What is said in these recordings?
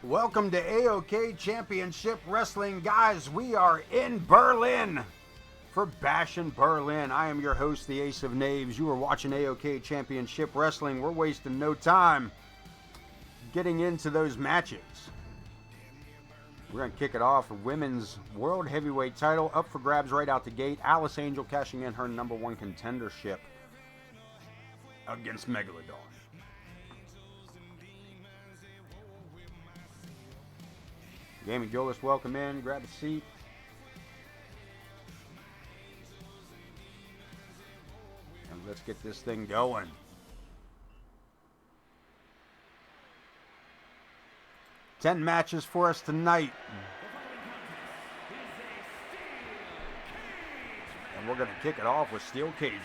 Welcome to AoK Championship Wrestling, guys. We are in Berlin for Bash in Berlin. I am your host, the Ace of Knaves. You are watching AoK Championship Wrestling. We're wasting no time getting into those matches. We're going to kick it off with Women's World Heavyweight title up for grabs right out the gate. Alice Angel cashing in her #1 contendership against Megalodon. Gaming Jolis, welcome in. Grab a seat. And let's get this thing going. Ten matches for us tonight. And we're going to kick it off with steel cages.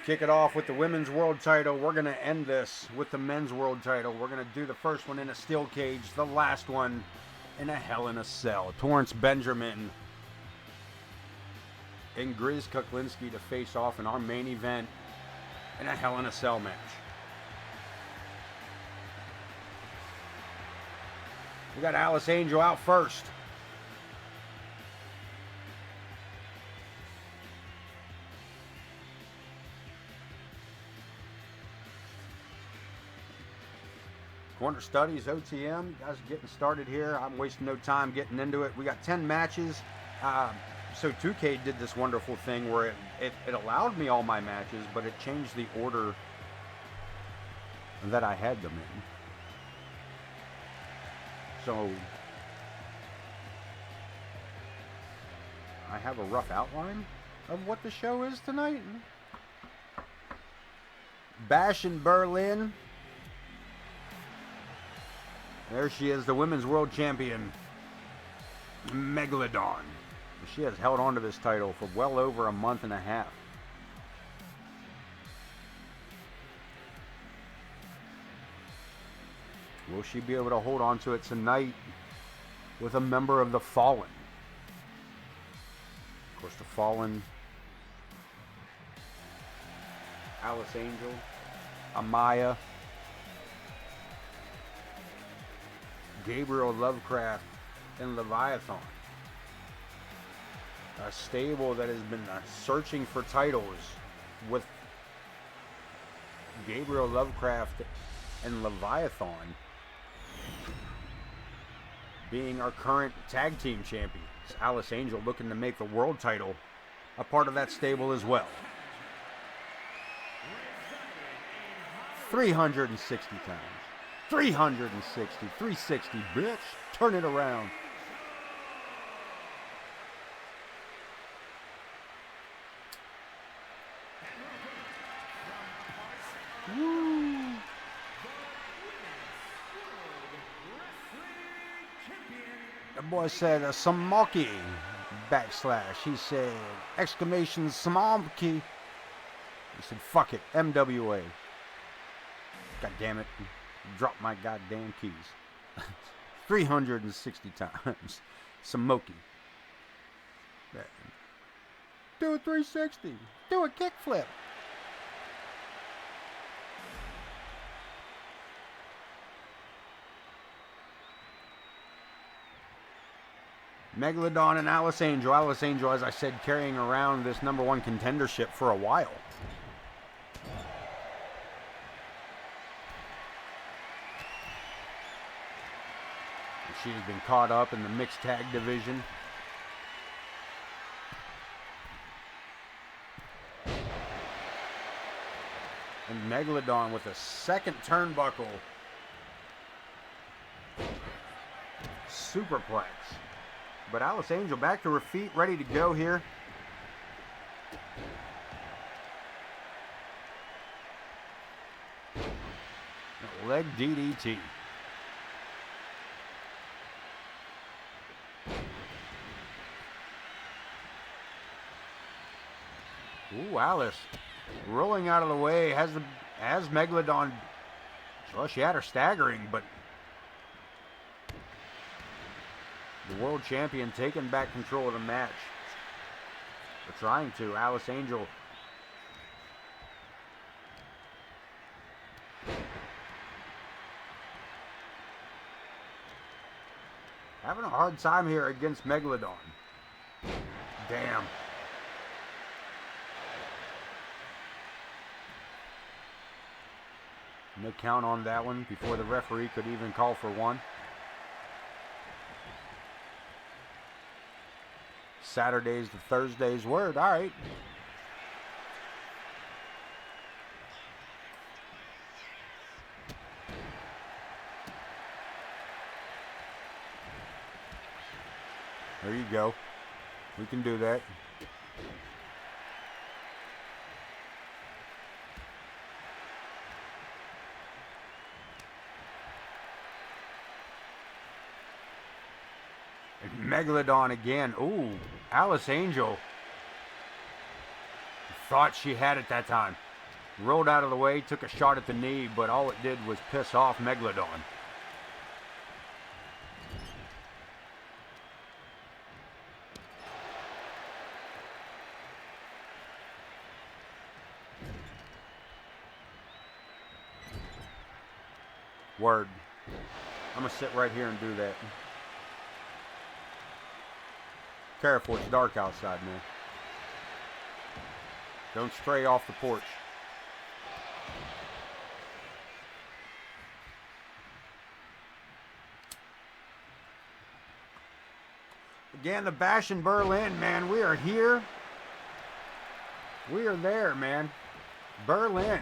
Kick it off with the Women's World title. We're going to end this with the Men's World title. We're going to do the first one in a steel cage, the last one in a Hell in a Cell. Torrance Benjamin and Grizz Kuklinski to face off in our main event in a Hell in a Cell match. We got Alice Angel out first. Corner Studies, OTM, guys are getting started here. I'm wasting no time getting into it. We got 10 matches. So 2K did this wonderful thing where it allowed me all my matches, but it changed the order that I had them in. So I have a rough outline of what the show is tonight. Bash in Berlin. There she is, the Women's World Champion, Megalodon. She has held on to this title for well over a month and a half. Will she be able to hold on to it tonight with a member of the Fallen? Of course, the Fallen, Alice Angel, Amaya, Gabriel Lovecraft, and Leviathan. A stable that has been searching for titles with Gabriel Lovecraft and Leviathan being our current tag team champions. Alice Angel looking to make the world title a part of that stable as well. 360 times. 360, 360, bitch. Turn it around. Woo. The boy said a Samoki /. He said exclamation Samoki. He said fuck it, MWA. God damn it. Drop my goddamn keys. 360 times. Samoki. Do a 360. Do a kickflip. Megalodon and Alice Angel. Alice Angel, as I said, carrying around this #1 contendership for a while. She has been caught up in the mixed tag division. And Megalodon with a second turnbuckle. Superplex. But Alice Angel back to her feet, ready to go here. Leg DDT. Ooh, Alice rolling out of the way. Has Megalodon. Well, she had her staggering, but the world champion taking back control of the match. They're trying to. Alice Angel Having a hard time here against Megalodon. Damn. No count on that one before the referee could even call for one. Saturday's to Thursday's word. All right. There you go. We can do that. And Megalodon again. Ooh, Alice Angel thought she had it that time. Rolled out of the way, took a shot at the knee, but all it did was piss off Megalodon. Word. I'm going to sit right here and do that. Careful, it's dark outside, man. Don't stray off the porch. Again, the Bash in Berlin, man. We are here. We are there, man. Berlin.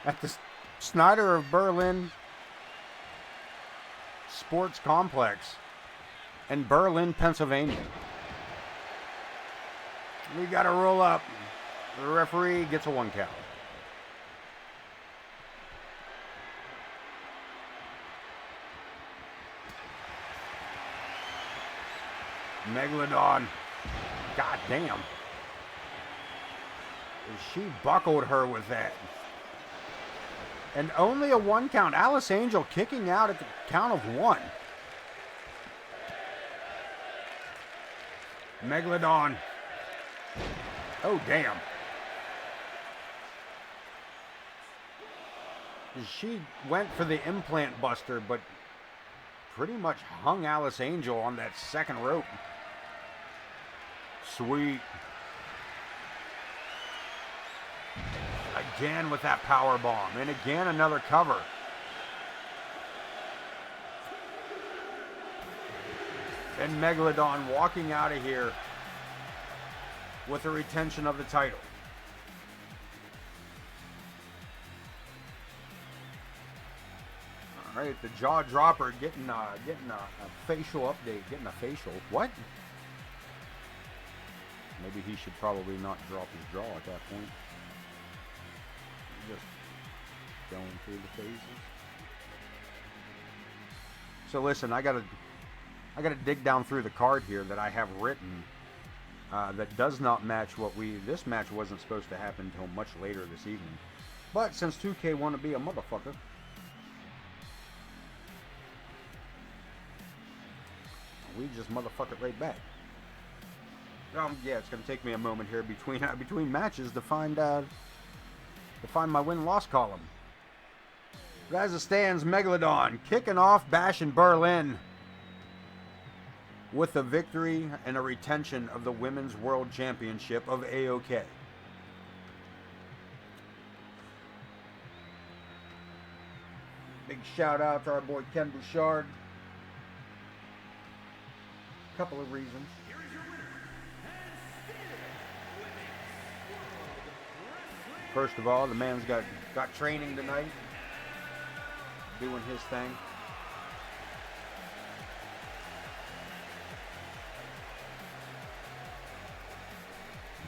At the Snyder of Berlin Sports Complex in Berlin, Pennsylvania. We got to roll up. The referee gets a 1 count. Megalodon. God damn. She buckled her with that. And only a 1 count. Alice Angel kicking out at the count of 1. Megalodon. Oh, damn. She went for the implant buster, but pretty much hung Alice Angel on that second rope. Sweet. Again with that power bomb. And again another cover. And Megalodon walking out of here with a retention of the title. All right, the jaw dropper getting a facial update. Getting a facial. What? Maybe he should probably not drop his jaw at that point. Just going through the phases. So listen, I gotta dig down through the card here that I have written that does not match what this match wasn't supposed to happen until much later this evening. But since 2K want to be a motherfucker, we just motherfuck it right back. Yeah, it's gonna take me a moment here between matches to find my win-loss column. But as it stands, Megalodon kicking off Bash in Berlin with a victory and a retention of the Women's World Championship of AoK. Big shout out to our boy Ken Bouchard. Couple of reasons. First of all, the man's got training tonight, doing his thing.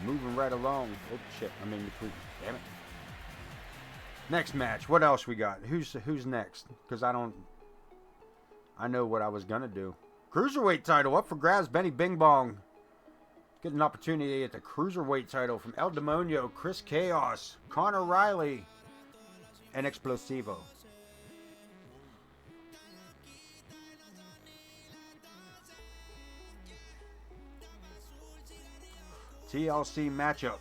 Moving right along. Oh shit! I'm in between. Damn it. Next match. What else we got? Who's next? Because I know what I was gonna do. Cruiserweight title up for grabs. Benny Bing Bong. Get an opportunity at the Cruiserweight title from El Demonio, Chris Chaos, Connor Riley, and Explosivo. TLC matchup.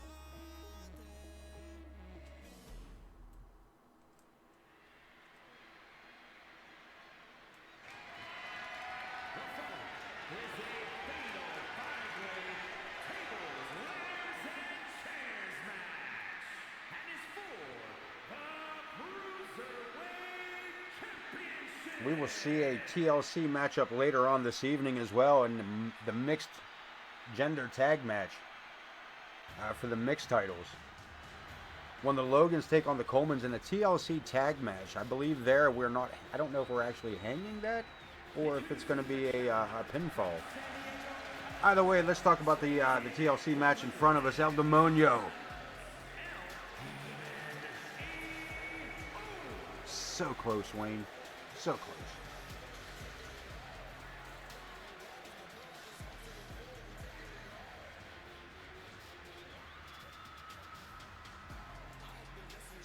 We will see a TLC matchup later on this evening as well in the mixed gender tag match for the mixed titles. When the Logans take on the Colemans in a TLC tag match, I believe there we're not, I don't know if we're actually hanging that or if it's going to be a pinfall. Either way, let's talk about the TLC match in front of us. El Demonio. So close, Wayne. So close.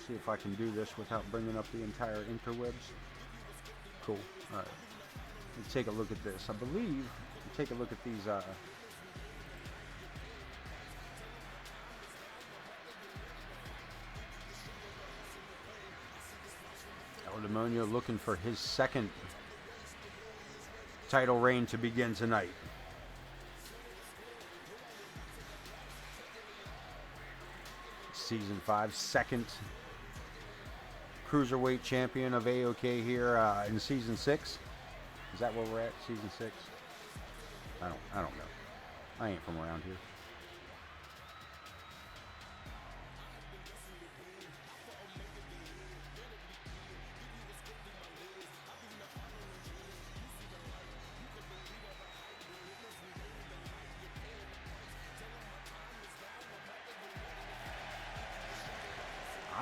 See if I can do this without bringing up the entire interwebs. Cool. All right. Let's take a look at this. I believe, take a look at these. El Demonio looking for his second title reign to begin tonight. Season 5, second Cruiserweight champion of AoK here in Season 6. Is that where we're at? Season 6? I don't know. I ain't from around here.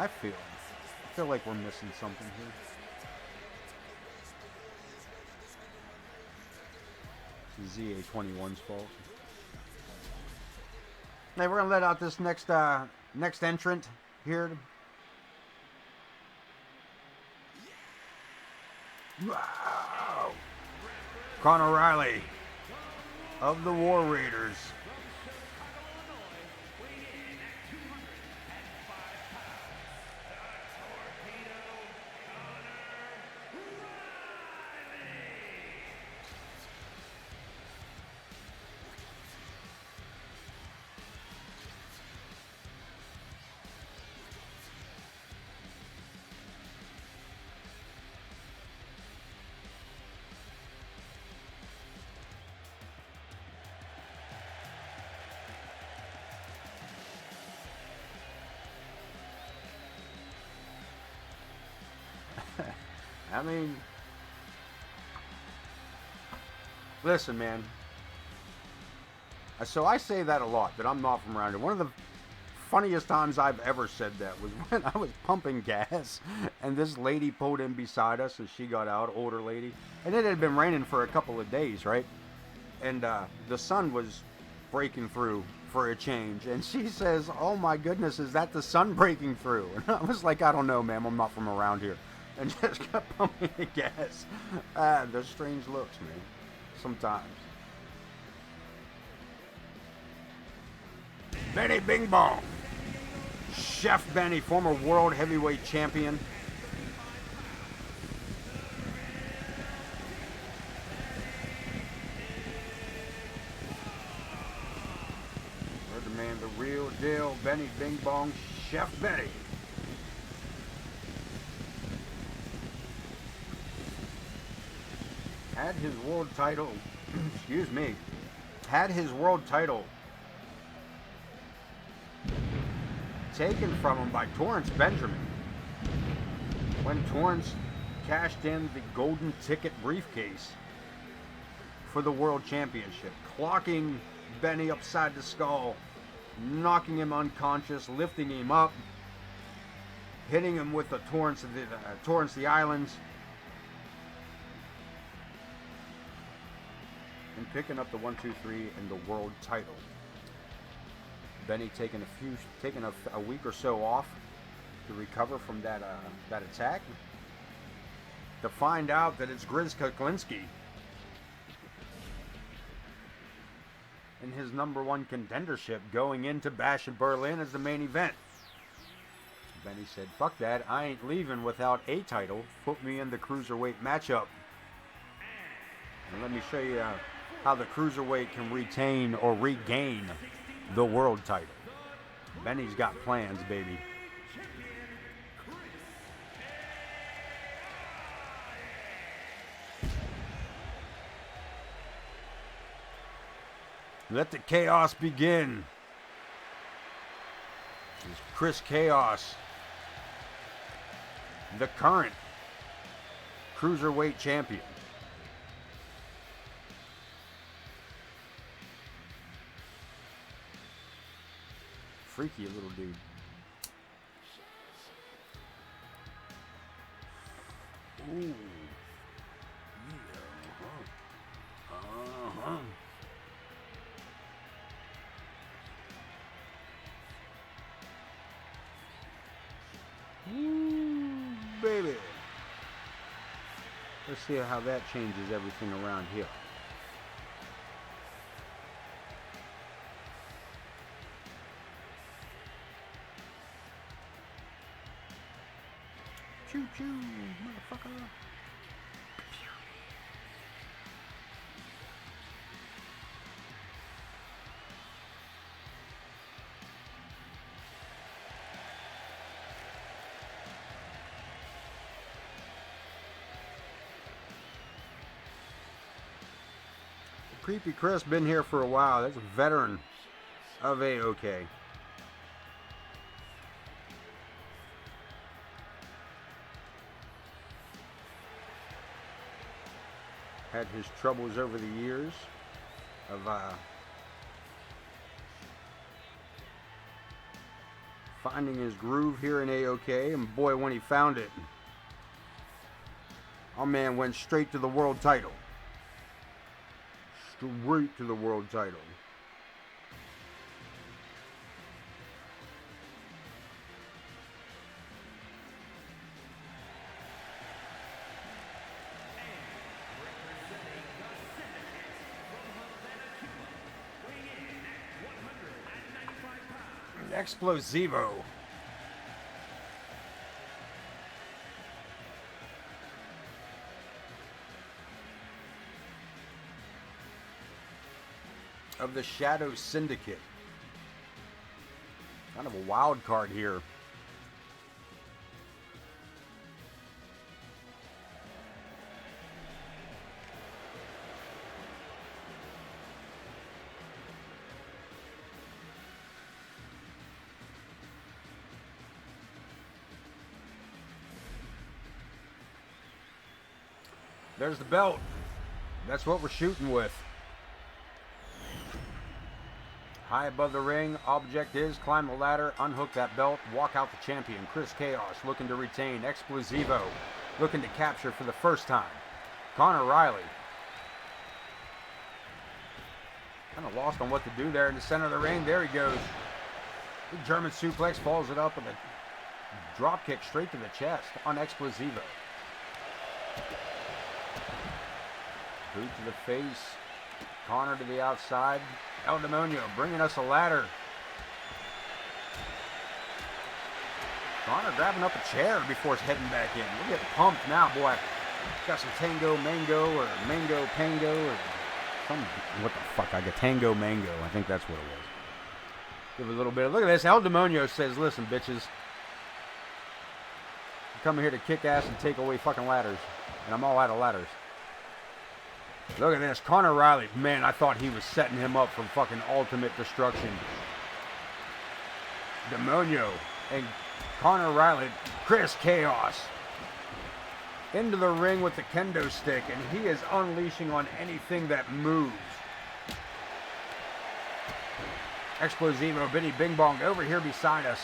I feel like we're missing something here. It's ZA21's fault. Hey, we're gonna let out this next entrant here. Wow! Conor Riley of the War Raiders. I mean, listen, man. So I say that a lot, that I'm not from around here. One of the funniest times I've ever said that was when I was pumping gas, and this lady pulled in beside us as she got out, older lady. And it had been raining for a couple of days, right? And the sun was breaking through for a change. And she says, "Oh my goodness, is that the sun breaking through?" And I was like, "I don't know, ma'am. I'm not from around here." And just kept pumping the gas. Those strange looks, man. Sometimes. Benny Bing Bong. Chef Benny, former world heavyweight champion. We're the man, the real deal, Benny Bing Bong, Chef Benny. Had his world title, excuse me, had his world title taken from him by Torrance Benjamin when Torrance cashed in the golden ticket briefcase for the world championship, clocking Benny upside the skull, knocking him unconscious, lifting him up, hitting him with the Torrance the Islands, and picking up the 1, 2, 3 and the world title. Benny taking a week or so off to recover from that attack, to find out that it's Grizz Kuklinski in his #1 contendership going into Bash in Berlin as the main event. Benny said, "Fuck that, I ain't leaving without a title. Put me in the cruiserweight matchup. And let me show you how the Cruiserweight can retain or regain the world title. Benny's got plans, baby. Let the chaos begin. This is Chris Chaos, the current Cruiserweight champion. Freaky little dude. Ooh. Yeah. Uh-huh. Ooh, baby. Let's see how that changes everything around here. Choo choo, motherfucker. Creepy Chris been here for a while. That's a veteran of AoK. Had his troubles over the years of finding his groove here in AoK, and boy, when he found it, our man went straight to the world title. Straight to the world title. Explosivo. Of the Shadow Syndicate. Kind of a wild card here. There's the belt. That's what we're shooting with. High above the ring, object is climb the ladder, unhook that belt, walk out the champion. Chris Chaos looking to retain. Explosivo looking to capture for the first time. Connor Riley. Kind of lost on what to do there in the center of the ring. There he goes. Big German suplex, follows it up with a drop kick straight to the chest on Explosivo. Boot to the face. Connor to the outside. El Demonio bringing us a ladder. Connor grabbing up a chair before heading back in. We'll get pumped now, boy. Got some Tango Mango or Mango Pango or some. What the fuck? I got Tango Mango. I think that's what it was. Give it a little bit. Look at this. El Demonio says, listen, bitches. I'm coming here to kick ass and take away fucking ladders. And I'm all out of ladders. Look at this. Connor Riley. Man, I thought he was setting him up for fucking ultimate destruction. Demonio and Connor Riley. Chris Chaos. Into the ring with the kendo stick, and he is unleashing on anything that moves. Explosivo, Biddy Bing Bong over here beside us.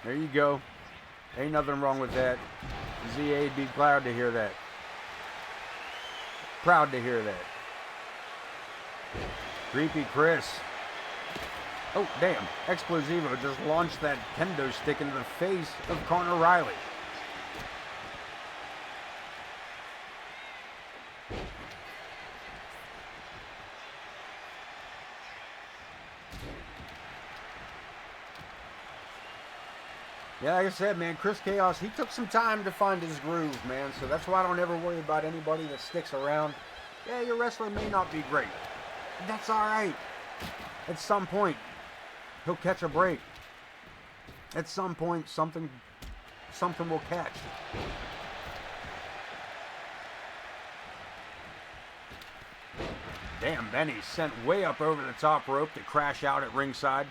There you go. Ain't nothing wrong with that. ZA'd be proud to hear that. Proud to hear that. Creepy Chris. Oh, damn. Explosivo just launched that kendo stick into the face of Connor Riley. Yeah, like I said, man, Chris Chaos, he took some time to find his groove, man. So that's why I don't ever worry about anybody that sticks around. Yeah, your wrestler may not be great. But that's all right. At some point, he'll catch a break. At some point, something will catch. Damn, Benny sent way up over the top rope to crash out at ringside.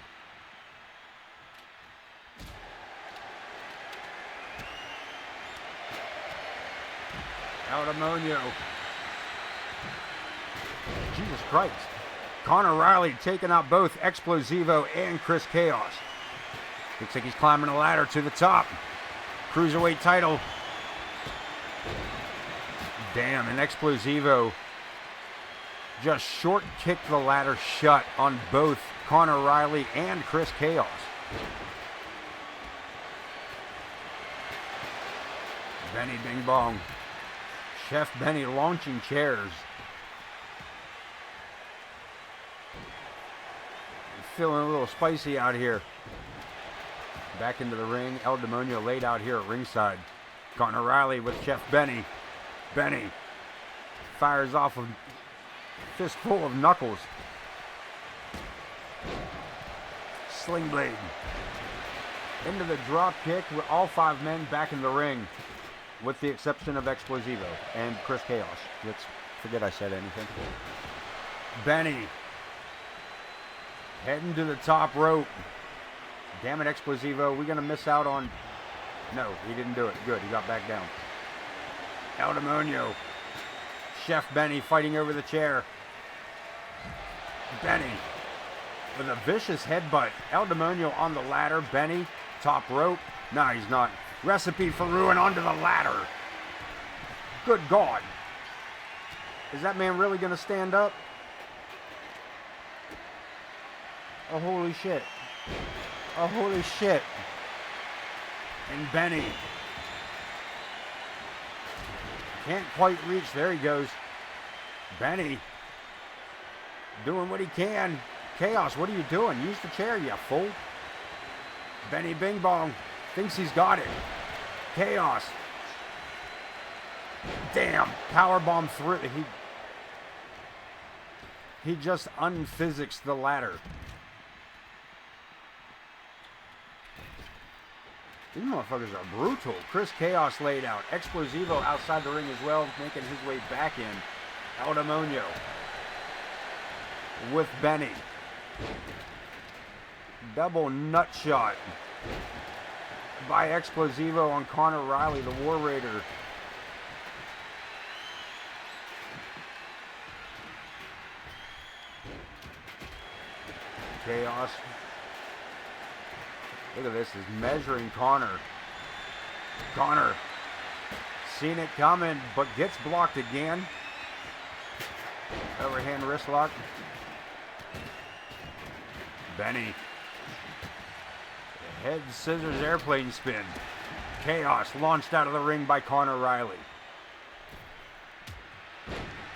El Demonio. Jesus Christ. Connor Riley taking out both Explosivo and Chris Chaos. Looks like he's climbing the ladder to the top. Cruiserweight title. Damn, and Explosivo just short kicked the ladder shut on both Connor Riley and Chris Chaos. Benny Bing Bong. Chef Benny launching chairs. Feeling a little spicy out here. Back into the ring. El Demonio laid out here at ringside. Connor Riley with Chef Benny. Benny fires off a fistful of knuckles. Sling blade. Into the drop kick with all 5 men back in the ring. With the exception of Explosivo and Chris Chaos. Let's forget I said anything. Benny heading to the top rope. Damn it, Explosivo. We're going to miss out on... No, he didn't do it. Good, he got back down. El Demonio. Chef Benny fighting over the chair. Benny with a vicious headbutt. El Demonio on the ladder. Benny, top rope. No, he's not. Recipe for ruin onto the ladder. Good God. Is that man really going to stand up? Oh, holy shit. Oh, holy shit. And Benny can't quite reach. There he goes. Benny doing what he can. Chaos, what are you doing? Use the chair, you fool. Benny Bing Bong thinks he's got it. Chaos. Damn. Powerbomb through. He just unphysics the ladder. These motherfuckers are brutal. Chris Chaos laid out. Explosivo outside the ring as well, making his way back in. El Demonio with Benny. Double nut shot by Explosivo on Connor Riley, the War Raider. Chaos. Look at this, he's measuring Connor. Connor, seen it coming, but gets blocked again. Overhand wrist lock. Benny. Head scissors airplane spin. Chaos launched out of the ring by Connor Riley.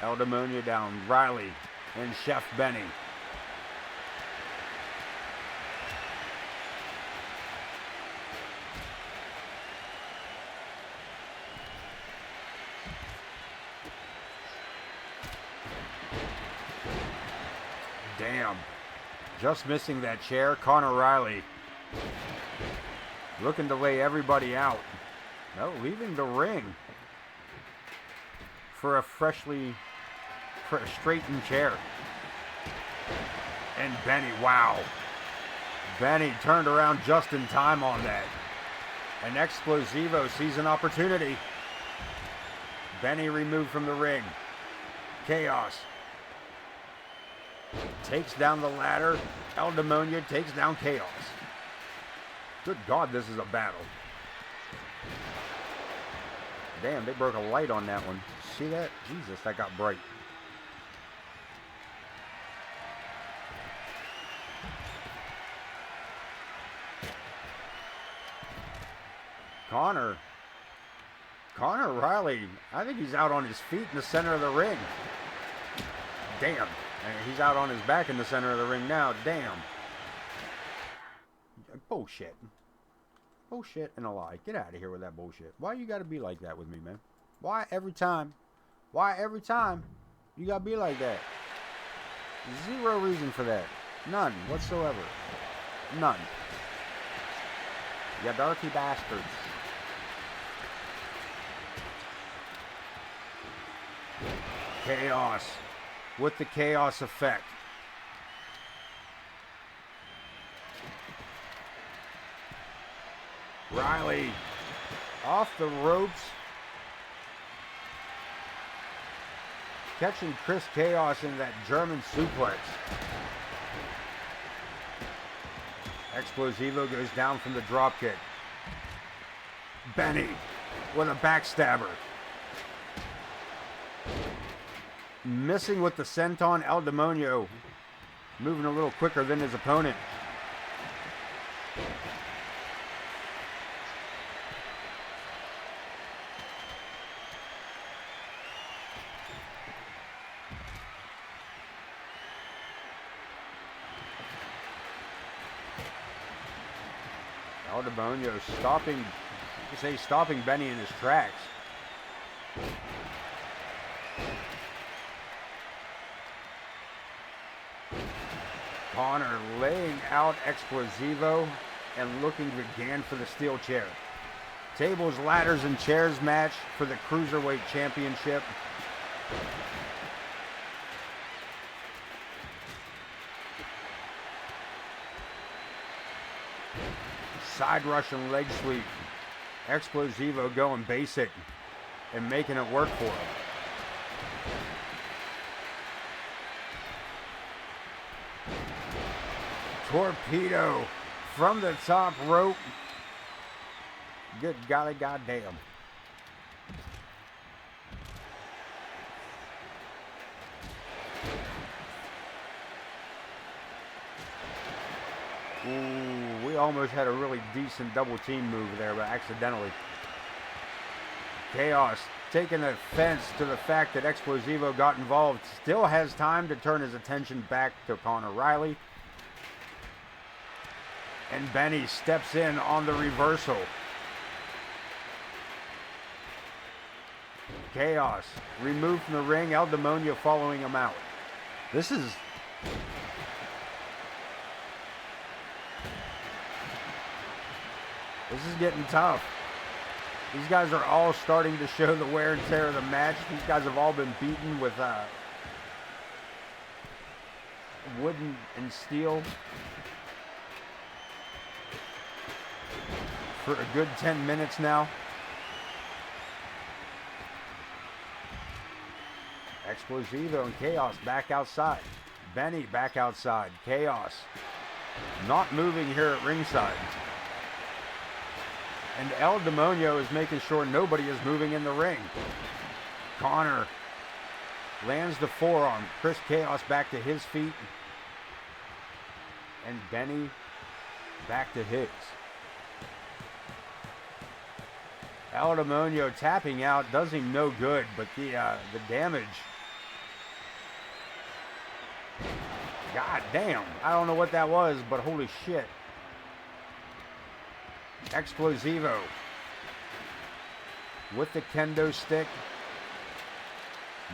El Demonio down. Riley and Chef Benny. Damn. Just missing that chair. Connor Riley looking to lay everybody out. No, leaving the ring for a straightened chair. And Benny, wow. Benny turned around just in time on that. And Explosivo sees an opportunity. Benny removed from the ring. Chaos takes down the ladder. El Demonio takes down Chaos. Good God, this is a battle. Damn, they broke a light on that one. See that? Jesus, that got bright. Connor Riley, I think he's out on his feet in the center of the ring. Damn. And he's out on his back in the center of the ring now. Damn. Bullshit. Bullshit and a lie. Get out of here with that bullshit. Why you gotta be like that with me, man? Why every time? Why every time you gotta be like that? Zero reason for that. None whatsoever. None. You dirty bastards. Chaos. With the chaos effect. Riley. Off the ropes. Catching Chris Chaos in that German suplex. Explosivo goes down from the dropkick. Benny with a backstabber. Missing with the senton. El Demonio moving a little quicker than his opponent. El Demonio stopping Benny in his tracks. Connor laying out Explosivo and looking again for the steel chair. Tables, ladders, and chairs match for the Cruiserweight Championship. Side Russian leg sweep. Explosivo going basic and making it work for him. Torpedo from the top rope. Good golly goddamn. Ooh, we almost had a really decent double team move there, but accidentally. Chaos taking offense to the fact that Explosivo got involved. Still has time to turn his attention back to Connor Riley. And Benny steps in on the reversal. Chaos removed from the ring. El Demonio following him out. This is getting tough. These guys are all starting to show the wear and tear of the match. These guys have all been beaten with wooden and steel for a good 10 minutes now. Explosivo and Chaos back outside. Benny back outside. Chaos not moving here at ringside. And El Demonio is making sure nobody is moving in the ring. Connor lands the forearm. Chris Chaos back to his feet. And Benny back to his. El Demonio tapping out does him no good, but the damage. God damn. I don't know what that was, but holy shit. Explosivo with the kendo stick.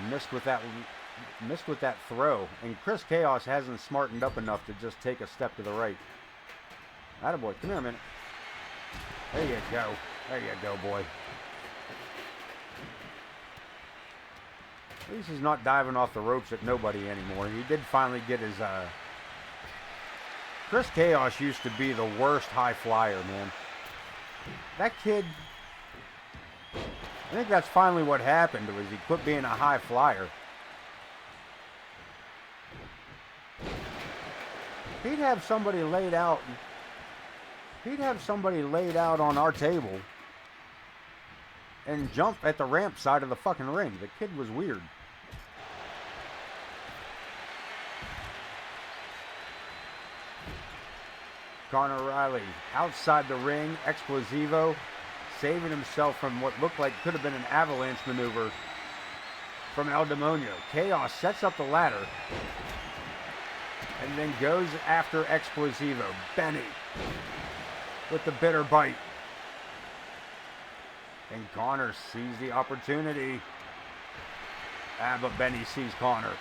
Missed with that throw. And Chris Chaos hasn't smartened up enough to just take a step to the right. Attaboy, come here a minute. There you go. There you go, boy. At least he's not diving off the ropes at nobody anymore. He did finally get his... Chris Chaos used to be the worst high flyer, man. That kid... I think that's finally what happened, was he quit being a high flyer. He'd have somebody laid out... He'd have somebody laid out on our table and jump at the ramp side of the fucking ring. The kid was weird. Connor Riley outside the ring. Explosivo saving himself from what looked like could have been an avalanche maneuver from El Demonio. Chaos sets up the ladder and then goes after Explosivo. Benny with the bitter bite. And Connor sees the opportunity. But Benny sees Connor.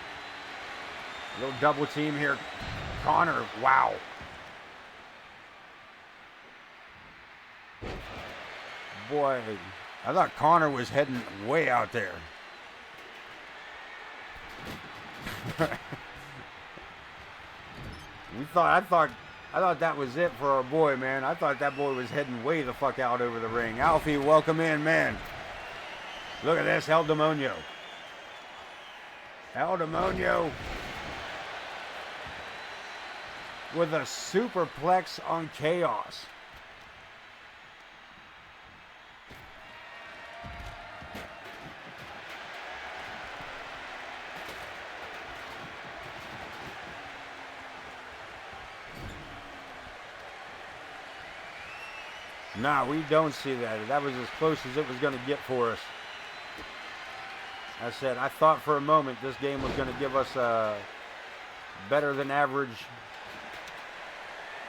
A little double team here. Connor, wow. Boy, I thought Connor was heading way out there. I thought that was it for our boy, man. I thought that boy was heading way the fuck out over the ring. Alfie, welcome in, man. Look at this, El Demonio. El Demonio with a superplex on Chaos. Nah, we don't see that. That was as close as it was going to get for us. I said, I thought for a moment this game was going to give us a better than average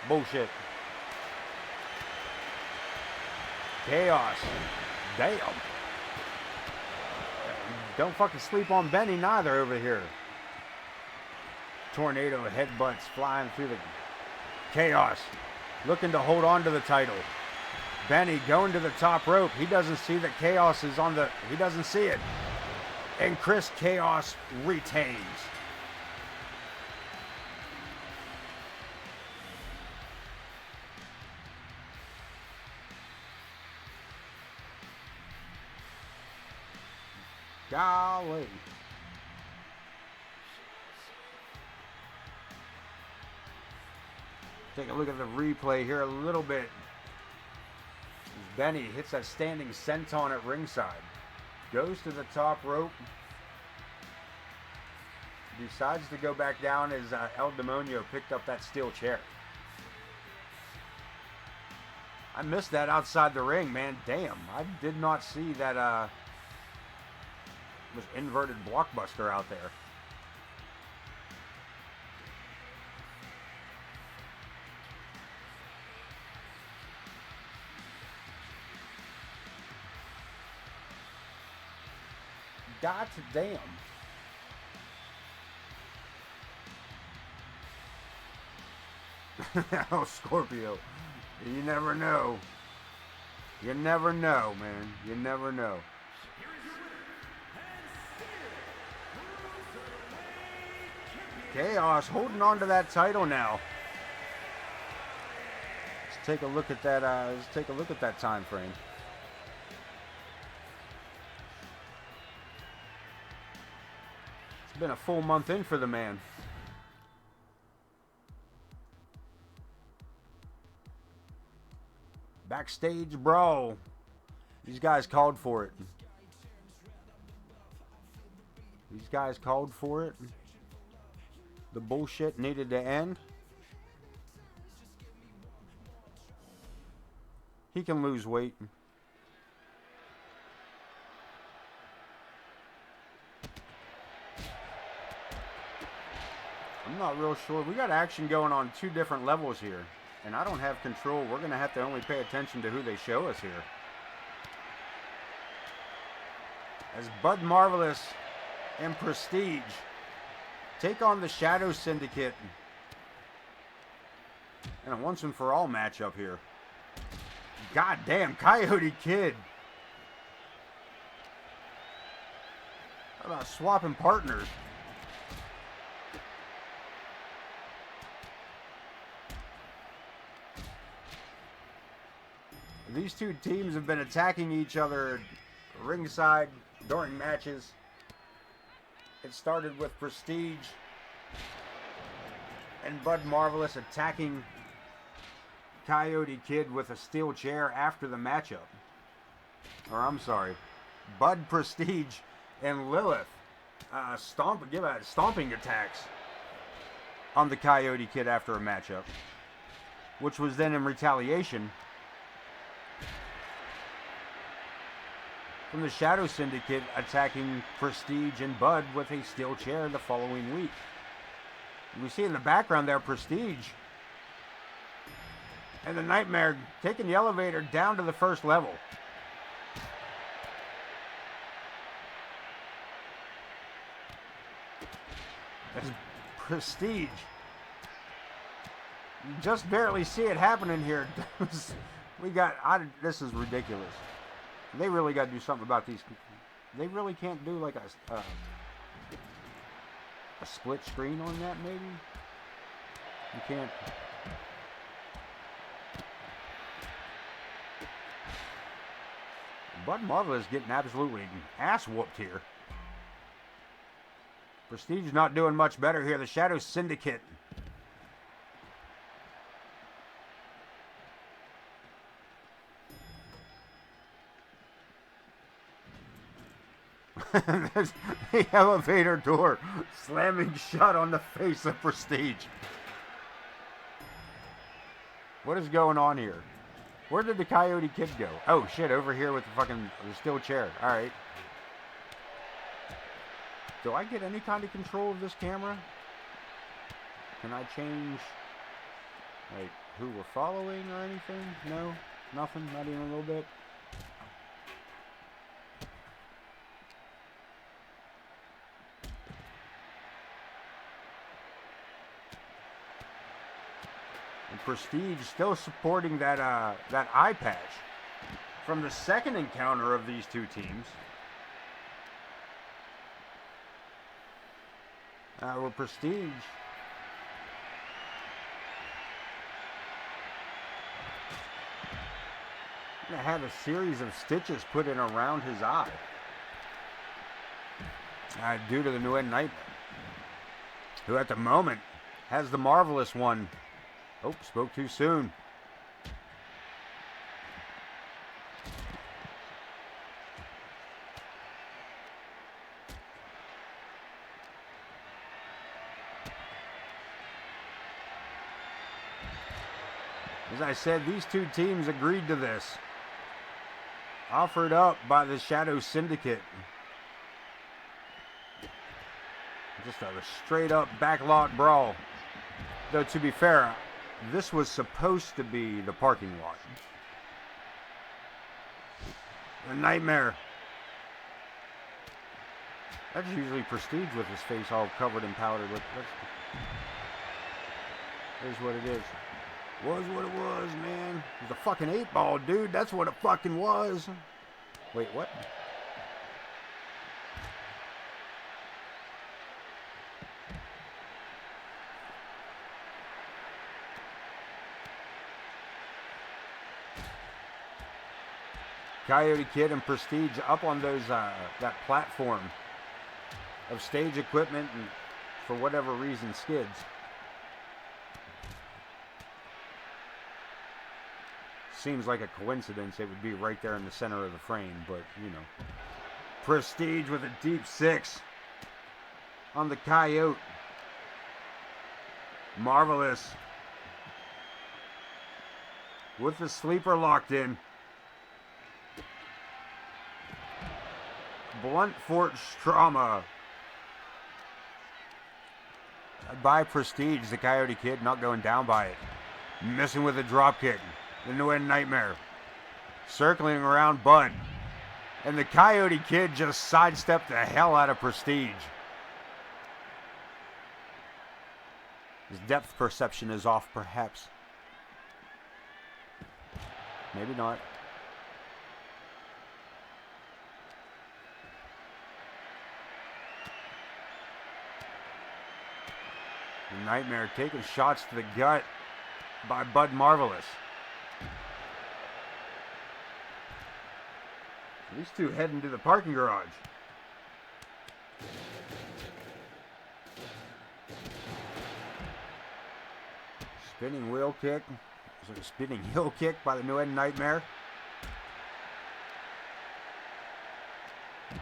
bullshit. Chaos. Damn. Don't fucking sleep on Benny neither over here. Tornado headbutts flying through the Chaos. Looking to hold on to the title. Benny going to the top rope. He doesn't see that Chaos is on the... He doesn't see it. And Chris Chaos retains. Golly. Take a look at the replay here a little bit. Benny hits that standing senton at ringside. Goes to the top rope. Decides to go back down as El Demonio picked up that steel chair. I missed that outside the ring, man. Damn, I did not see that was inverted blockbuster out there. God damn. Oh, Scorpio. You never know. You never know, man. You never know. Chaos holding on to that title now. Let's take a look at that. Let's take a look at that time frame. Been a full month in for the man. Backstage brawl. These guys called for it. These guys called for it. The bullshit needed to end. He can lose weight. I'm not real sure. We got action going on two different levels here. And I don't have control. We're going to have to only pay attention to who they show us here. As Bud Marvelous and Prestige take on the Shadow Syndicate. And a once and for all matchup here. God damn, Coyote Kid. How about swapping partners? These two teams have been attacking each other ringside during matches. It started with Prestige and Bud Marvelous attacking Coyote Kid with a steel chair after the matchup. Or I'm sorry, Bud, Prestige, and Lilith stomping attacks on the Coyote Kid after a matchup, which was then in retaliation from the Shadow Syndicate attacking Prestige and Bud with a steel chair the following week. We see in the background there Prestige and the Nightmare taking the elevator down to the first level. That's Prestige. You just barely see it happening here. This is ridiculous. They really got to do something about these. They really can't do like a split screen on that, maybe? You can't. Bud Marvelous getting absolutely ass whooped here. Prestige not doing much better here. The Shadow Syndicate. There's the elevator door slamming shut on the face of Prestige. What is going on here? Where did the Coyote Kid go? Oh shit, over here with the steel chair. Alright. Do I get any kind of control of this camera? Can I change, like, who we're following or anything? No? Nothing? Not even a little bit? And Prestige still supporting that eye patch from the second encounter of these two teams. Where Prestige gonna have a series of stitches put in around his eye due to the New End Nightmare, who at the moment has the Marvelous one. Oh, spoke too soon. As I said, these two teams agreed to this. Offered up by the Shadow Syndicate. Just a straight up backlot brawl. Though to be fair, this was supposed to be the parking lot. The Nightmare. That's usually Prestige with his face all covered in powder. Here's what it is. Was what it was, man. It was a fucking 8-ball, dude. That's what it fucking was. Wait, what? Coyote Kid and Prestige up on those that platform of stage equipment and for whatever reason skids. Seems like a coincidence it would be right there in the center of the frame, but you know. Prestige with a deep 6 on the Coyote. Marvelous with the sleeper locked in. Blunt force trauma by Prestige. The Coyote Kid not going down by it. Missing with a drop kick. The New End Nightmare circling around Bud. And the Coyote Kid just sidestepped the hell out of Prestige. His depth perception is off, perhaps. Maybe not. The Nightmare taking shots to the gut by Bud Marvelous. These two heading to the parking garage. Spinning wheel kick. So spinning heel kick by the New End Nightmare. A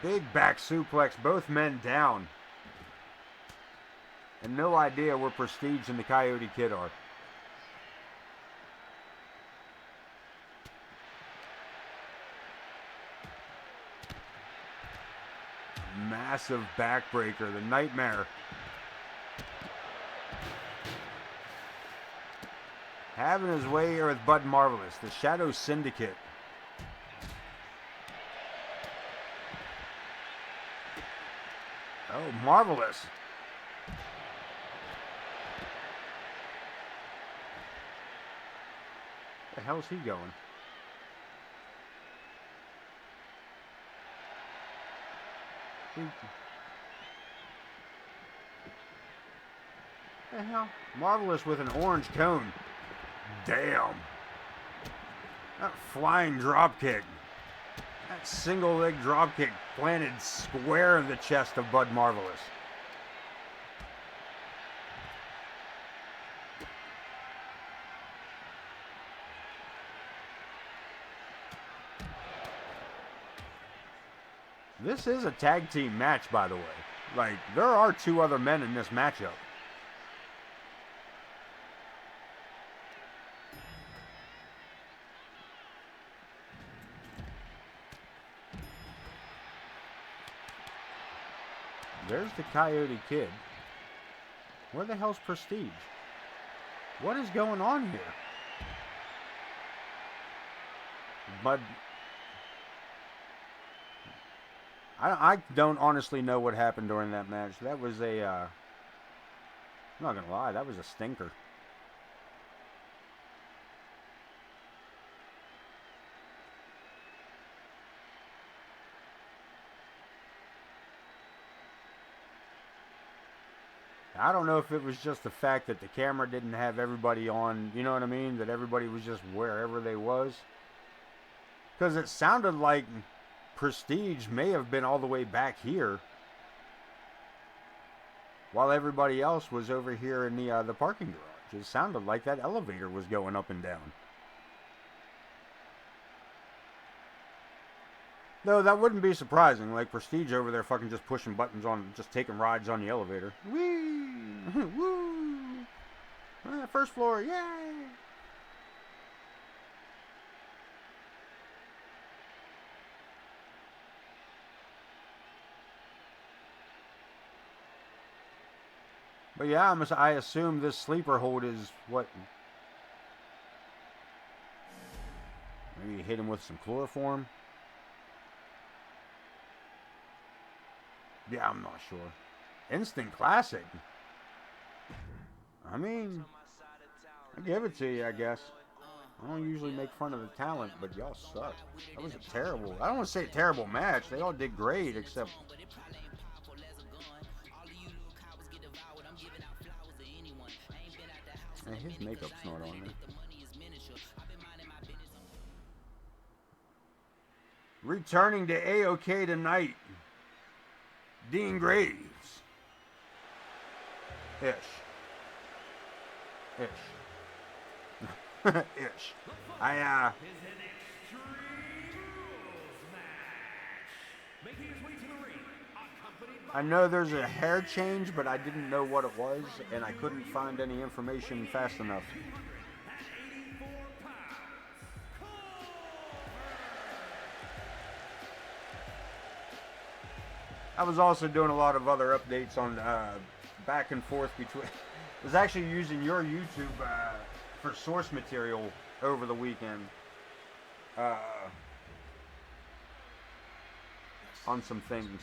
big back suplex, both men down. And no idea where Prestige and the Coyote Kid are. Massive backbreaker, the Nightmare. Having his way here with Bud Marvelous, the Shadow Syndicate. Oh, marvelous. Where the hell's he going? The hell? Marvelous with an orange cone. Damn. That flying drop kick. That single leg drop kick planted square in the chest of Bud Marvelous. This is a tag team match, by the way. Like, there are 2 other men in this matchup. There's the Coyote Kid. Where the hell's Prestige? What is going on here? But I don't honestly know what happened during that match. That was a, I'm not gonna lie, that was a stinker. I don't know if it was just the fact that the camera didn't have everybody on, you know what I mean? That everybody was just wherever they was. Because it sounded like Prestige may have been all the way back here, while everybody else was over here in the parking garage. It sounded like that elevator was going up and down. Though that wouldn't be surprising, like Prestige over there fucking just pushing buttons on, just taking rides on the elevator. Whee! Woo! First floor, yay! But yeah, I assume this sleeper hold is what? Maybe hit him with some chloroform? Yeah, I'm not sure. Instant classic. I mean, I give it to you, I guess. I don't usually make fun of the talent, but y'all suck. That was a terrible, I don't want to say a terrible match. They all did great, except... Man, his makeup's not on there. Returning to AoK tonight, Dean Graves. Ish. Ish. I know there's a hair change, but I didn't know what it was, and I couldn't find any information fast enough. I was also doing a lot of other updates on back and forth between... I was actually using your YouTube for source material over the weekend on some things.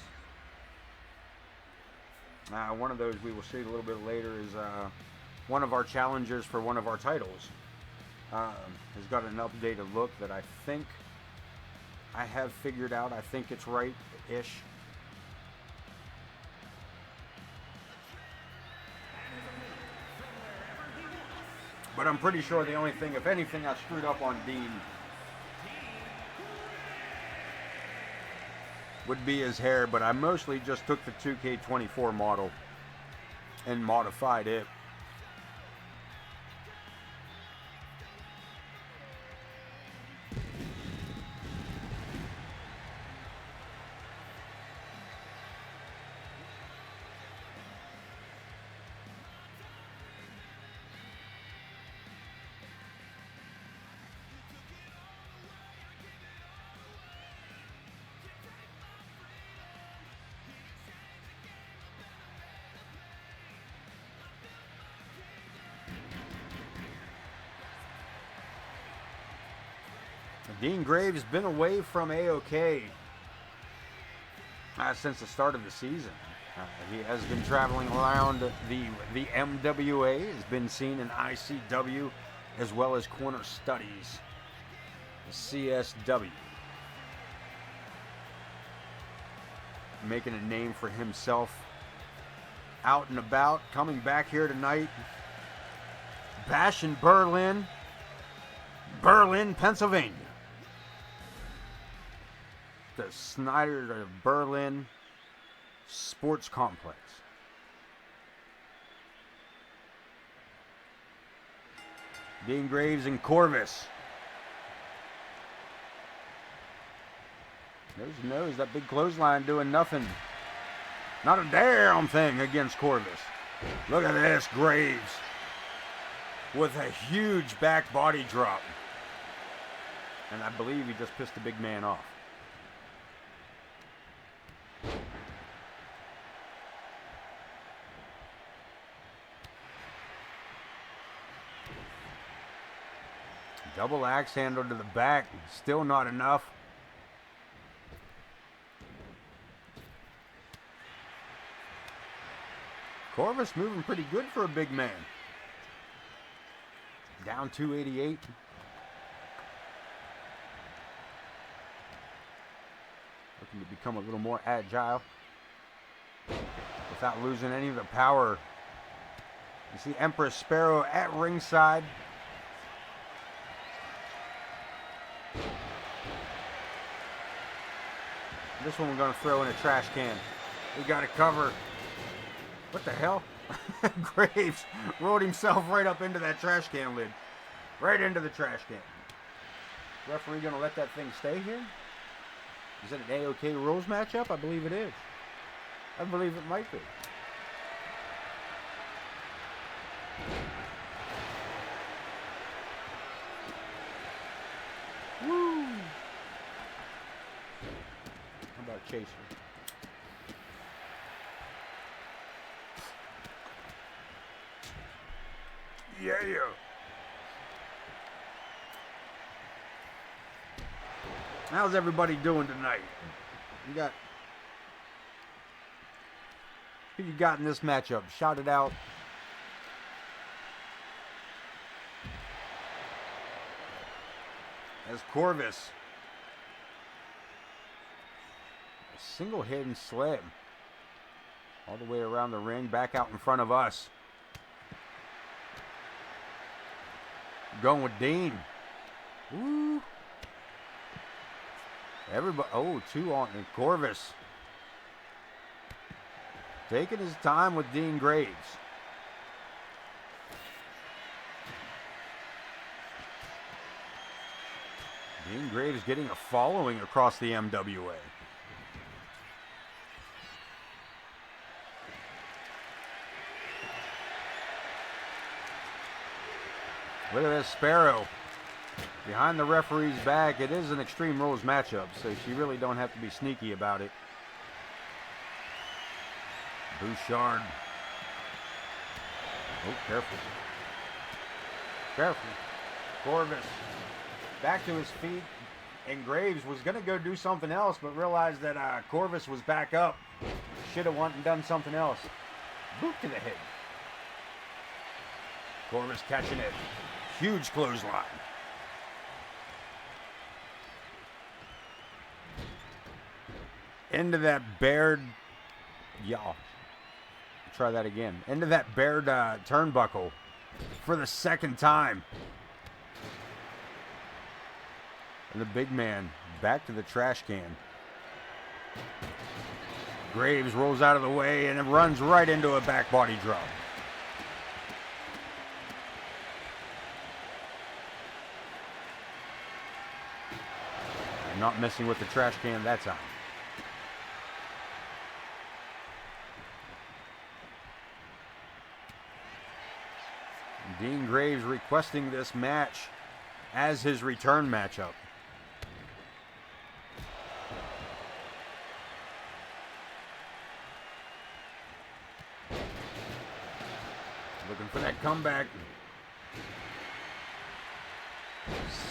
One of those we will see a little bit later is one of our challengers for one of our titles has got an updated look that I think I have figured out. I think it's right-ish. But I'm pretty sure the only thing, if anything, I screwed up on Dean would be his hair, but I mostly just took the 2K24 model and modified it. Dean Graves been away from AoK since the start of the season. He has been traveling around the MWA, has been seen in ICW, as well as Corner Studies, the CSW. Making a name for himself out and about, coming back here tonight. Bash in Berlin, Pennsylvania. The Snyder of Berlin Sports Complex. Dean Graves and Corvus. Nose to nose, that big clothesline doing nothing. Not a damn thing against Corvus. Look at this, Graves with a huge back body drop. And I believe he just pissed the big man off. Double axe handle to the back, still not enough. Corvus moving pretty good for a big man. Down 288. Looking to become a little more agile without losing any of the power. You see Empress Sparrow at ringside. This one we're going to throw in a trash can. We got to cover. What the hell? Graves rolled himself right up into that trash can lid. Right into the trash can. Referee going to let that thing stay here? Is it an AoK rules matchup? I believe it is. I believe it might be. Woo! How about Chaser? Yeah. How's everybody doing tonight? Who you got in this matchup? Shout it out. As Corvus, a single hidden slam all the way around the ring, back out in front of us. Going with Dean. Woo. Everybody, two on and Corvus. Taking his time with Dean Graves. Dean Graves getting a following across the MWA. Look at this Sparrow behind the referee's back. It is an Extreme Rules matchup, so she really don't have to be sneaky about it. Bouchard. Oh, careful. Careful. Corvus back to his feet, and Graves was going to go do something else, but realized that Corvus was back up. Should have went and done something else. Boot to the head. Corvus catching it. Huge clothesline. Into that bared, try that again. Into that bared turnbuckle for the second time. And the big man back to the trash can. Graves rolls out of the way and it runs right into a back body drop. Not messing with the trash can that time. Dean Graves requesting this match as his return matchup. Looking for that comeback.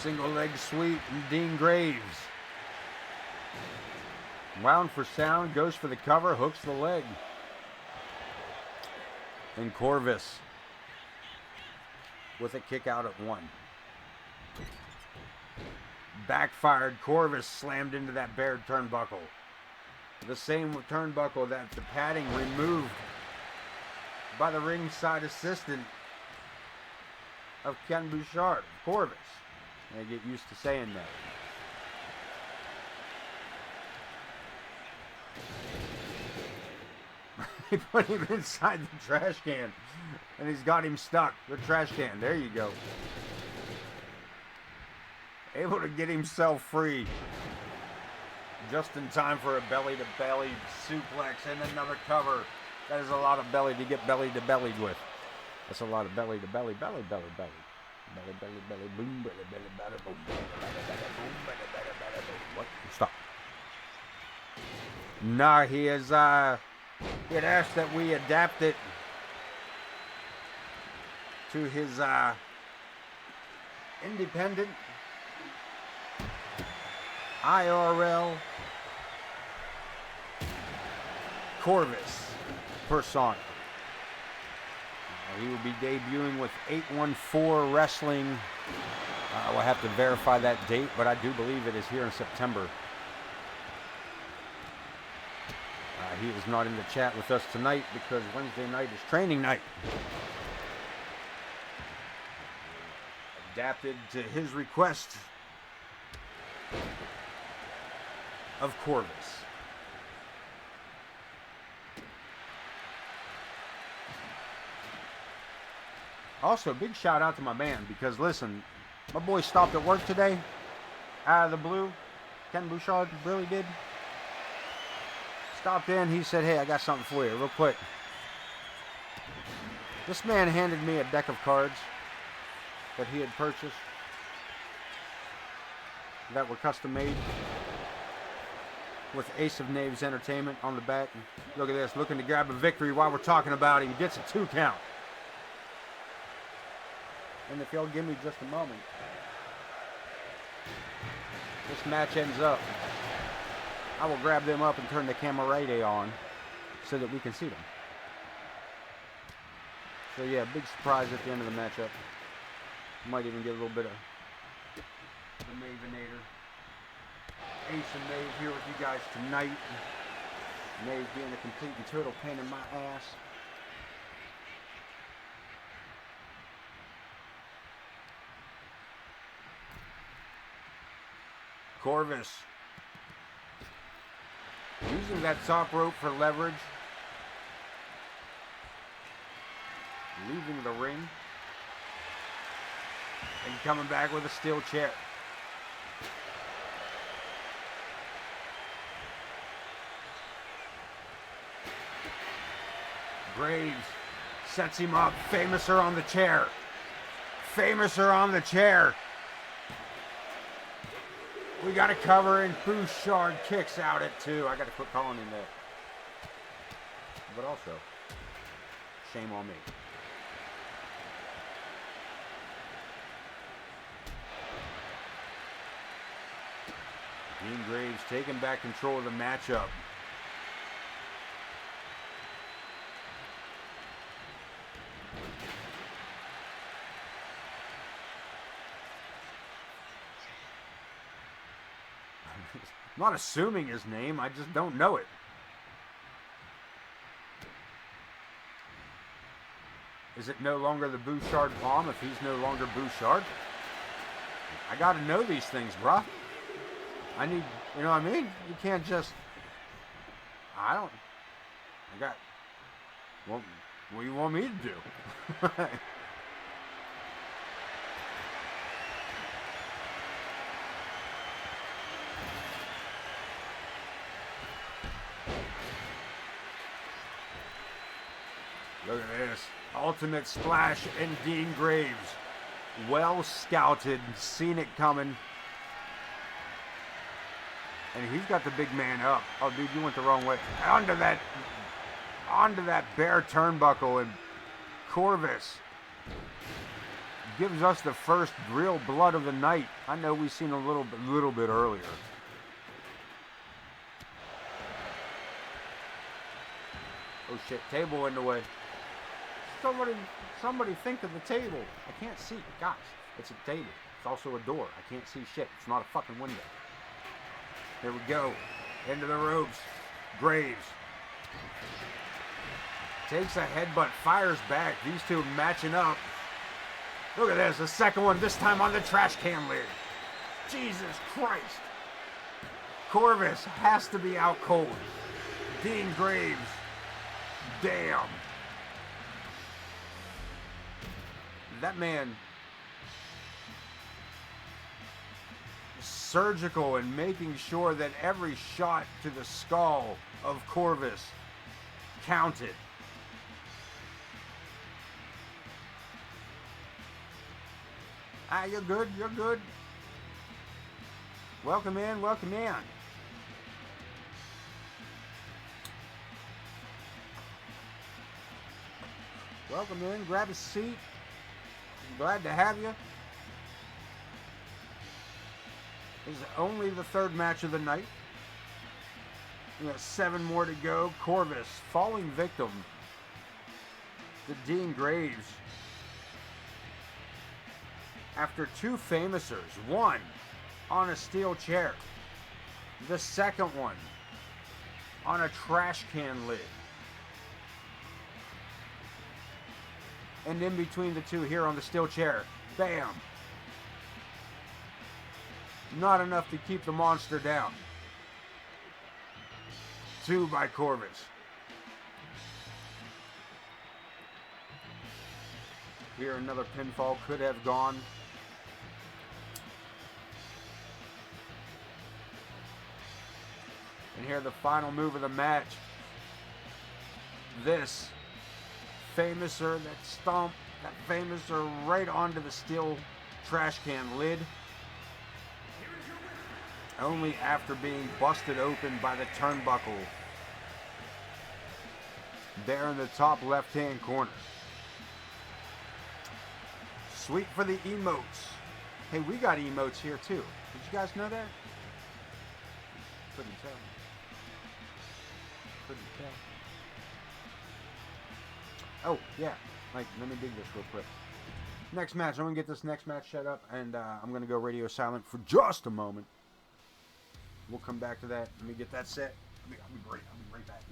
Single leg sweep from Dean Graves. Wound for sound, goes for the cover, hooks the leg. And Corvus with a kick out at 1. Backfired. Corvus slammed into that bared turnbuckle. The same turnbuckle that the padding removed by the ringside assistant of Ken Bouchard, Corvus. I get used to saying that. He put him inside the trash can, and he's got him stuck. The trash can. There you go. Able to get himself free just in time for a belly-to-belly suplex and another cover. That is a lot of belly to get belly-to-bellied with. That's a lot of belly-to-belly, belly-belly-belly. Belly-belly-belly, boom, belly-belly-belly, boom, belly-belly-belly, boom, belly-belly-belly, boom. What? Stop. Nah, he had asked that we adapt it to his independent IRL Corvus persona. He will be debuting with 814 Wrestling. We'll have to verify that date, but I do believe it is here in September. He is not in the chat with us tonight because Wednesday night is training night. Adapted to his request of Corvus. Also, big shout out to my man because listen, my boy stopped at work today out of the blue. Ken Bouchard really did. Stopped in, he said, hey, I got something for you real quick. This man handed me a deck of cards that he had purchased that were custom made with Ace of Knaves Entertainment on the back. Look at this, looking to grab a victory while we're talking about him. Gets a 2 count. And if y'all give me just a moment, this match ends up. I will grab them up and turn the camera right on so that we can see them. So yeah, big surprise at the end of the matchup. Might even get a little bit of the Mavinator. Ace and Maeve here with you guys tonight. Maeve being a complete and total pain in my ass. Corvus using that top rope for leverage. Leaving the ring. And coming back with a steel chair. Graves sets him up. Famouser on the chair. Famouser on the chair. We got a cover and Bouchard kicks out at 2. I got to quit calling him that. But also, shame on me. Dean Graves taking back control of the matchup. I'm not assuming his name, I just don't know it. Is it no longer the Bouchard Bomb if he's no longer Bouchard? I gotta know these things, bruh. I need, you know what I mean? You can't just, I got, well, what do you want me to do? Look at this. Ultimate splash and Dean Graves. Well scouted, seen it coming. And he's got the big man up. Oh, dude, you went the wrong way. Onto that bare turnbuckle, and Corvus gives us the first real blood of the night. I know we've seen a little bit earlier. Oh shit, table in the way. Somebody think of the table. I can't see. Guys, it's a table. It's also a door. I can't see shit. It's not a fucking window. Here we go. Into the ropes. Graves takes a headbutt, fires back. These two matching up. Look at this. The second one, this time on the trash can lid. Jesus Christ. Corvus has to be out cold. Dean Graves. Damn. That man, surgical in making sure that every shot to the skull of Corvus counted. Ah, you're good, you're good. Welcome in, welcome in. Welcome in, grab a seat. Glad to have you. This is only the third match of the night. We got 7 more to go. Corvus falling victim to Dean Graves after 2 Famousers. One on a steel chair. The second one on a trash can lid. And in between the two here on the steel chair. Bam. Not enough to keep the monster down. 2 by Corvus. Here another pinfall could have gone. And here the final move of the match. This Famouser that stomped that Famouser right onto the steel trash can lid. Only after being busted open by the turnbuckle there in the top left-hand corner. Sweet for the emotes. Hey, we got emotes here too. Did you guys know that? Couldn't tell. Couldn't tell. Oh, yeah. Like, let me dig this real quick. Next match. I'm going to get this next match set up, and I'm going to go radio silent for just a moment. We'll come back to that. Let me get that set. I'll be great. I'll be right back.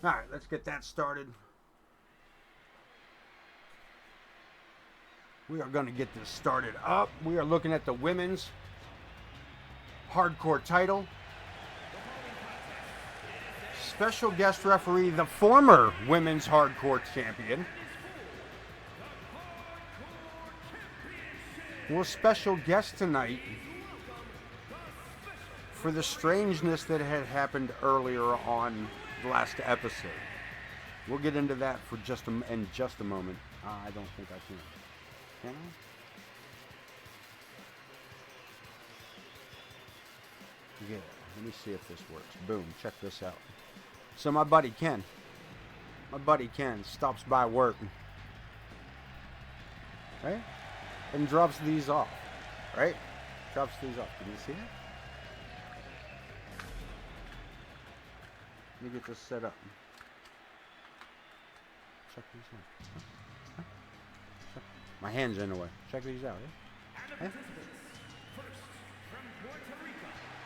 All right, let's get that started. We are going to get this started up. We are looking at the women's hardcore title. Special guest referee, the former women's hardcore champion. Well, special guest tonight for the strangeness that had happened earlier on the last episode. We'll get into that for in just a moment. I don't think I can. Can I? Yeah, let me see if this works. Boom, check this out. So my buddy Ken stops by work, right? And drops these off, right? Drops these off. Can you see it? Let me get this set up. Check these out. Huh? My hand's in the way. Check these out. Eh?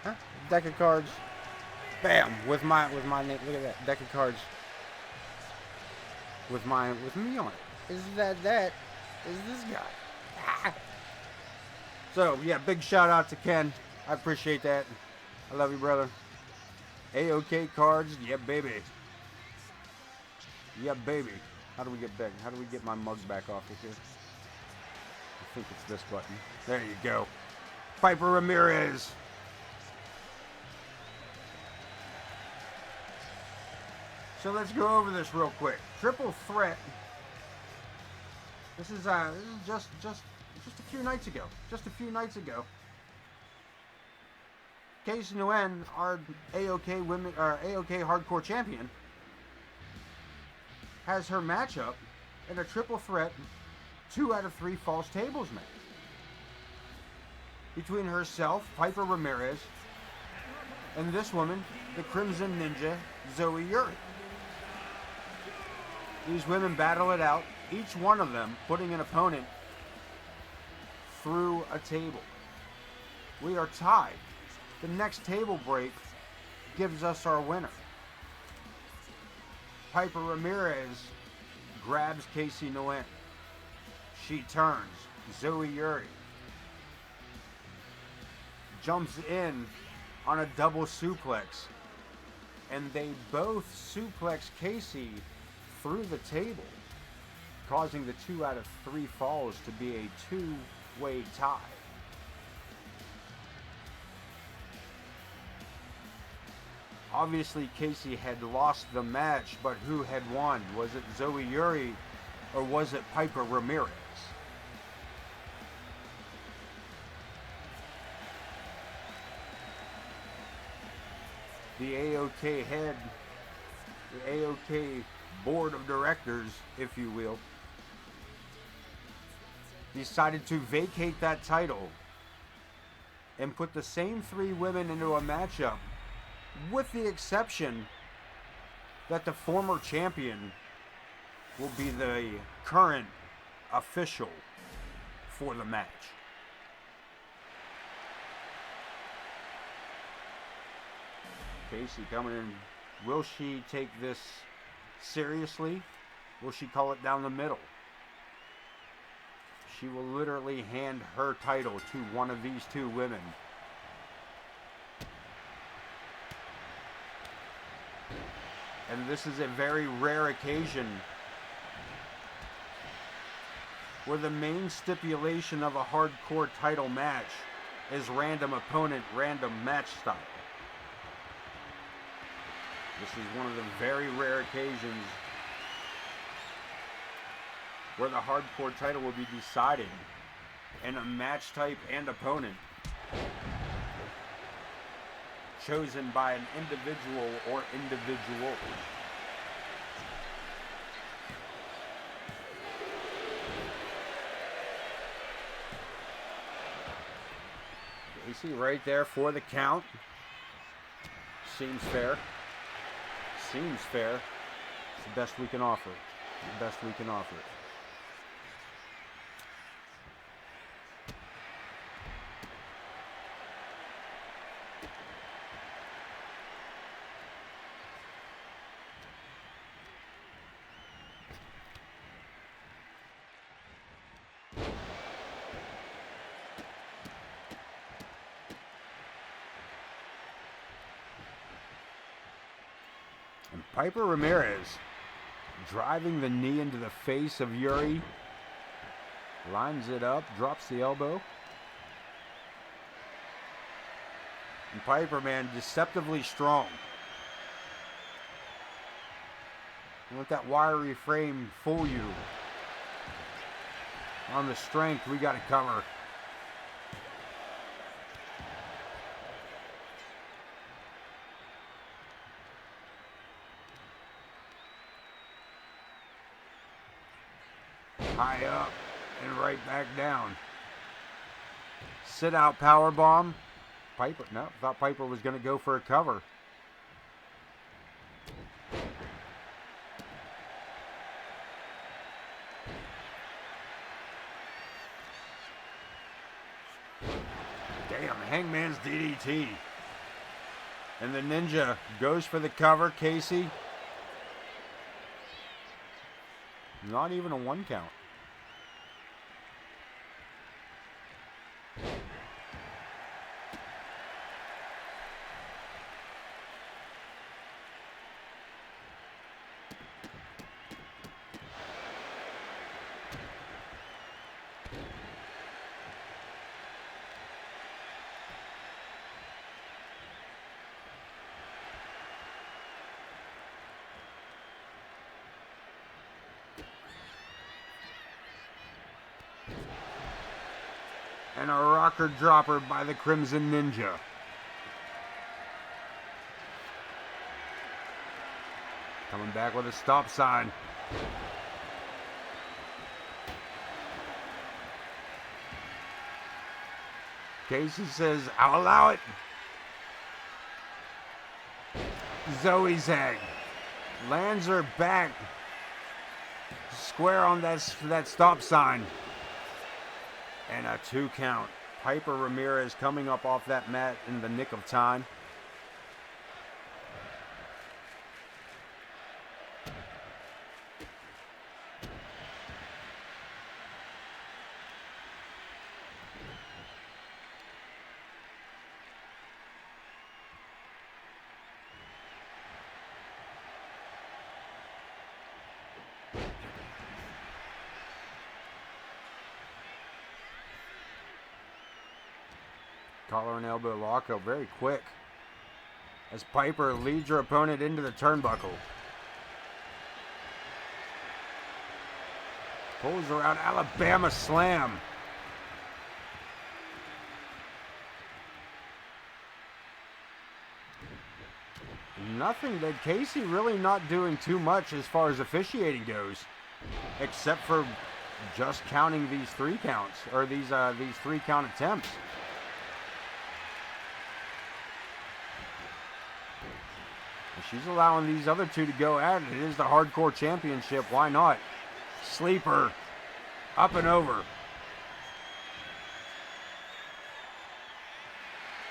Huh? Deck of cards. Bam! With my name. Look at that. Deck of cards. With me on it. Is that is this guy? Ah. So yeah, big shout out to Ken. I appreciate that. I love you, brother. AoK cards, yeah, baby. Yeah, baby. How do we get back? How do we get my mug back off of here? I think it's this button. There you go. Piper Ramirez. So let's go over this real quick. Triple threat. This is just a few nights ago. Just a few nights ago. Casey Nguyen, our AoK women, AoK hardcore champion, has her matchup in a triple threat 2 out of 3 false tables match between herself, Piper Ramirez, and this woman, the Crimson Ninja, Zoe Yuri. These women battle it out, each one of them putting an opponent through a table. We are tied. The next table break gives us our winner. Piper Ramirez grabs Casey Nguyen. She turns. Zoe Yuri jumps in on a double suplex, and they both suplex Casey through the table, causing the 2 out of 3 falls to be a 2-way tie. Obviously, Casey had lost the match, but who had won? Was it Zoe Yuri or was it Piper Ramirez? The AoK head, the AoK board of directors, if you will, decided to vacate that title and put the same 3 women into a matchup, with the exception that the former champion will be the current official for the match. Casey coming in. Will she take this seriously? Will she call it down the middle? She will literally hand her title to one of these 2 women. And this is a very rare occasion where the main stipulation of a hardcore title match is random opponent, random match style. This is one of the very rare occasions where the hardcore title will be decided in a match type and opponent chosen by an individual or individuals. Casey right there for the count. Seems fair. Seems fair. It's the best we can offer. The best we can offer. And Piper Ramirez driving the knee into the face of Yuri. Lines it up, drops the elbow. And Piper, man, deceptively strong. Don't let that wiry frame fool you. On the strength, we got to cover. High up and right back down. Sit out power bomb. Piper, no, thought Piper was going to go for a cover. Damn, Hangman's DDT. And the Ninja goes for the cover, Casey. Not even a 1 count. And a rocker dropper by the Crimson Ninja. Coming back with a stop sign. Casey says, I'll allow it. Zoe's egg. Lands her back. Square on that stop sign. And a 2 count. Piper Ramirez coming up off that mat in the nick of time. Collar and elbow lockup very quick as Piper leads her opponent into the turnbuckle. Pulls her out, Alabama slam. Nothing that Casey really not doing too much as far as officiating goes, except for just counting these 3 counts, or these 3 count attempts. She's allowing these other 2 to go at it. It is the Hardcore Championship. Why not? Sleeper. Up and over.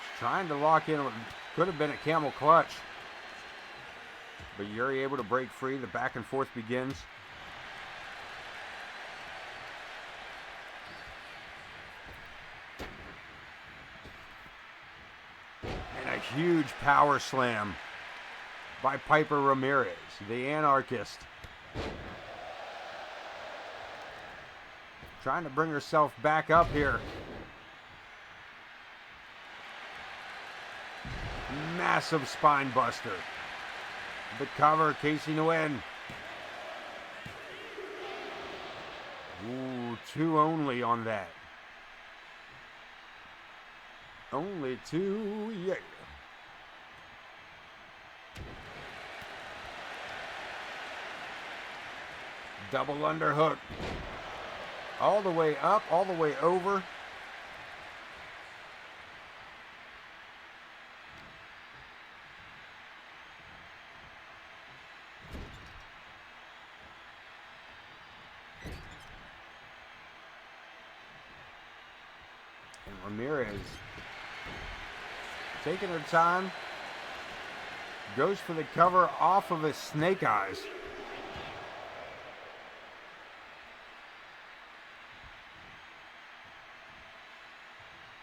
She's trying to lock in. Could have been a camel clutch. But Yuri able to break free. The back and forth begins. And a huge power slam by Piper Ramirez, the Anarchist. Trying to bring herself back up here. Massive spine buster. The cover, Casey Nguyen. Ooh, 2 only on that. Only 2, yeah. Double underhook. All the way up, all the way over. And Ramirez taking her time. Goes for the cover off of his snake eyes.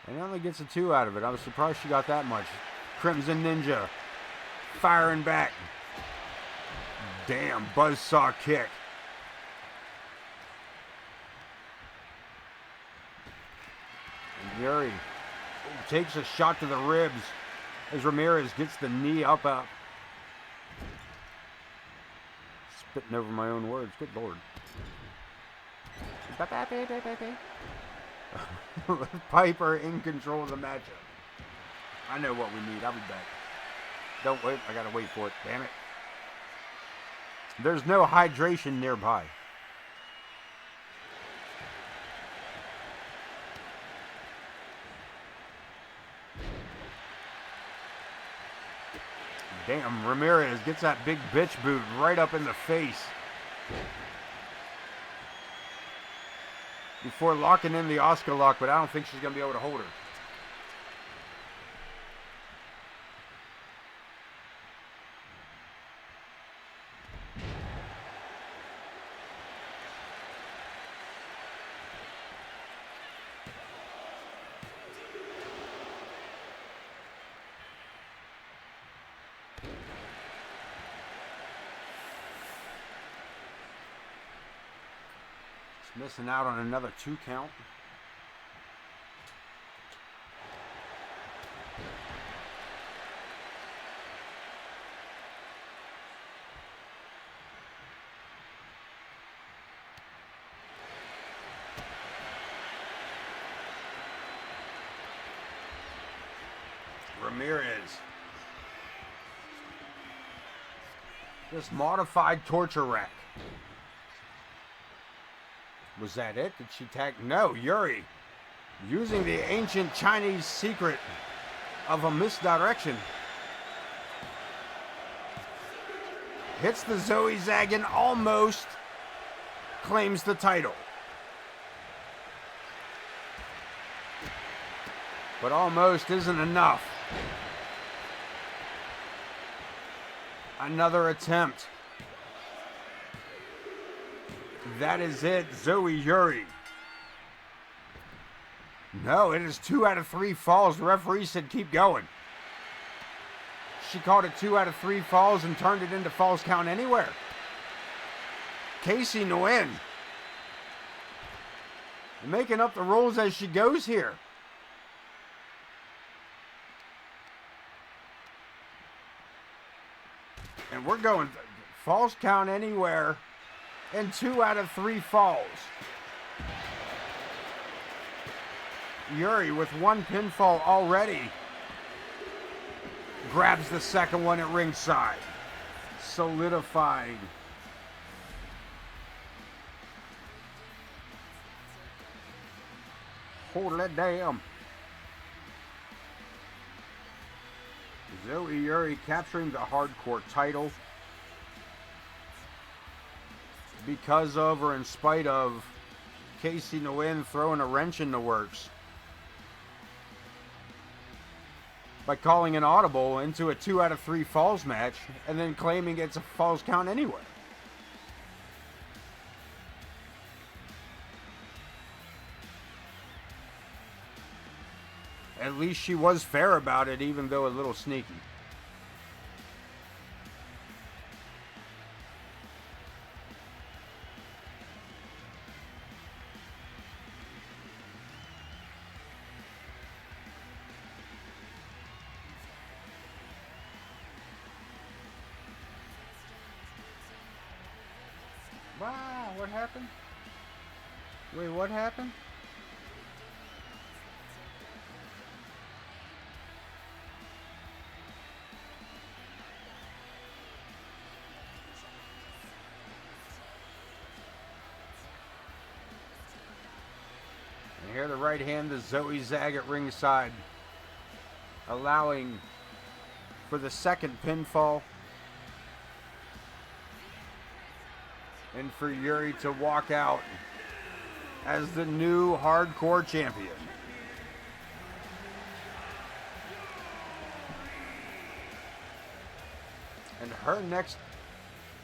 And only gets a 2 out of it. I was surprised she got that much. Crimson Ninja firing back. Damn, buzzsaw kick. And Yuri takes a shot to the ribs as Ramirez gets the knee up. Spitting over my own words. Good Lord. Piper in control of the matchup. I know what we need. I'll be back. Don't wait. I gotta wait for it. Damn it. There's no hydration nearby. Damn, Ramirez gets that big bitch boot right up in the face. Before locking in the Oscar lock, but I don't think she's going to be able to hold her. Missing out on another 2 count. Ramirez. This modified torture rack. Was that it? Did she tag? No, Yuri. Using the ancient Chinese secret of a misdirection. Hits the Zoe Zagan, almost claims the title. But almost isn't enough. Another attempt. That is it, Zoe Yuri. No, it is 2 out of 3 falls. The referee said keep going. She called it 2 out of 3 falls and turned it into falls count anywhere. Casey Nguyen making up the rules as she goes here. And we're going falls count anywhere and 2 out of 3 falls. Yuri with 1 pinfall already grabs the second one at ringside, solidifying. Holy damn. Zoe Yuri capturing the hardcore title because of or in spite of Casey Nguyen throwing a wrench in the works by calling an audible into a 2 out of 3 falls match and then claiming it's a falls count anywhere. At least she was fair about it, even though a little sneaky. Wow, what happened? Wait, what happened? And here the right hand to Zoe Zag at ringside, allowing for the second pinfall. And for Yuri to walk out as the new hardcore champion. And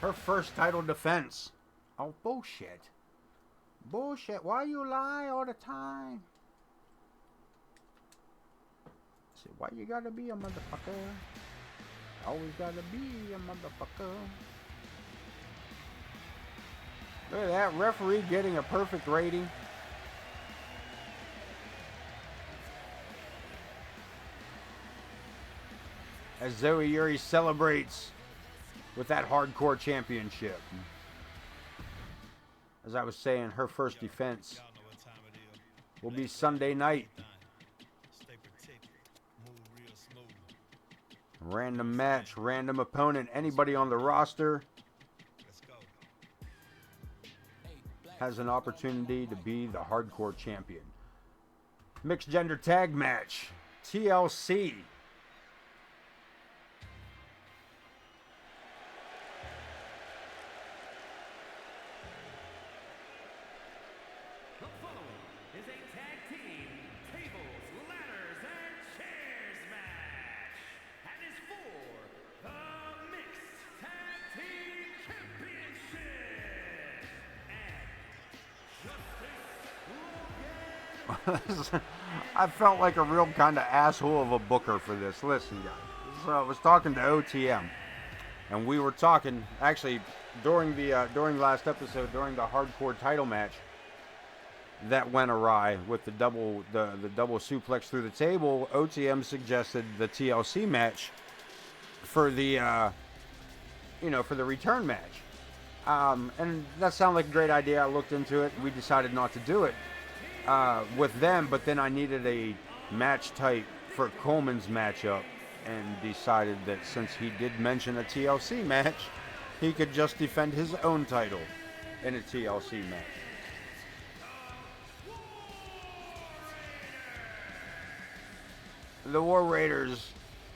her first title defense. Oh, bullshit. Bullshit. Why you lie all the time? See, why you gotta be a motherfucker? Always gotta be a motherfucker. Look at that, referee getting a perfect rating. As Zoe Yuri celebrates with that hardcore championship. As I was saying, her first defense will be Sunday night. Random match, random opponent, anybody on the roster has an opportunity to be the hardcore champion. Mixed gender tag match, TLC. The following is a tag team tables, ladders, and chairs match, and is for the Mixed Tag Team Championship. And Justice I felt like a real kind of asshole of a booker for this. Listen, guys. So I was talking to OTM, and we were talking actually during last episode, during the hardcore title match that went awry with the double suplex through the table. OTM suggested the TLC match for the for the return match, and that sounded like a great idea. I looked into it. We decided not to do it with them, but then I needed a match type for Coleman's matchup and decided that since he did mention a TLC match, he could just defend his own title in a TLC match. The War Raiders,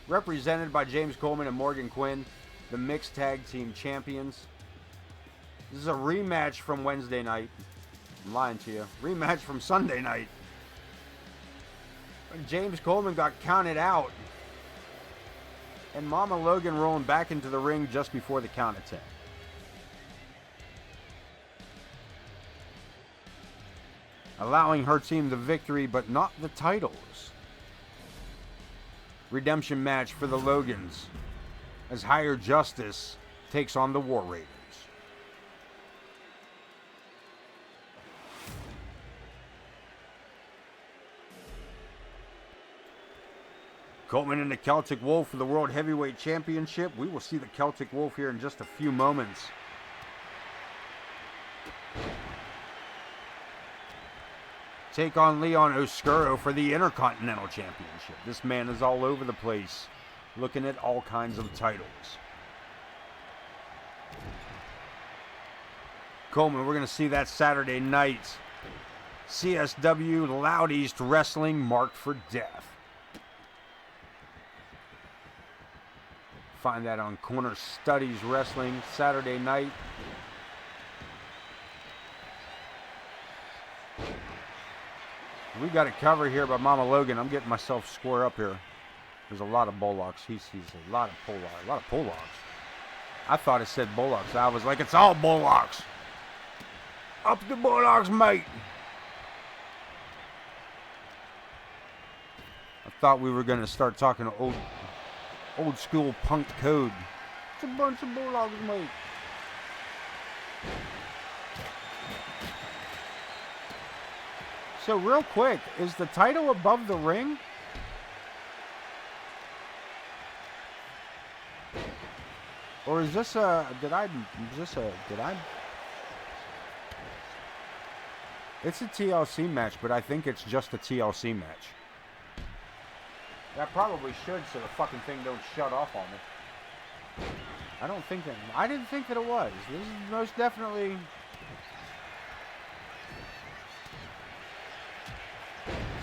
represented by James Coleman and Morgan Quinn, the mixed tag team champions. This is a rematch from Wednesday night. I'm lying to you. Rematch from Sunday night. James Coleman got counted out. And Mama Logan rolling back into the ring just before the count of 10. Allowing her team the victory, but not the titles. Redemption match for the Logans as Higher Justice takes on the War Raiders. Coleman and the Celtic Wolf for the World Heavyweight Championship. We will see the Celtic Wolf here in just a few moments. Take on Leon Oscuro for the Intercontinental Championship. This man is all over the place, looking at all kinds of titles. Coleman, we're going to see that Saturday night. CSW Loud East Wrestling, marked for death. Find that on Corner Studies Wrestling, Saturday night. We got it covered here by Mama Logan. I'm getting myself square up here. There's a lot of Bullocks. He sees a lot of Polacks. A lot of Polacks. I thought it said Bullocks. I was like, it's all Bullocks. Up the Bullocks, mate. I thought we were going to start talking old school punk code. It's a bunch of Bullocks, mate. So real quick, is the title above the ring? Or is this a, it's a TLC match, but I think it's just a TLC match. That probably should, so the fucking thing don't shut off on me. I didn't think that it was. This is most definitely...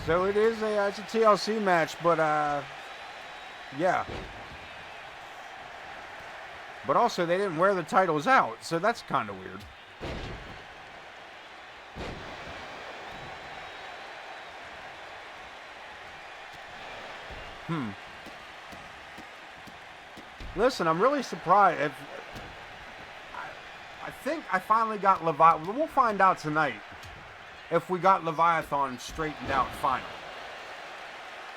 So it is it's a TLC match, but yeah. But also they didn't wear the titles out, so that's kind of weird. Listen, I'm really surprised. I think I finally got Leviathan. We'll find out tonight if we got Leviathan straightened out finally.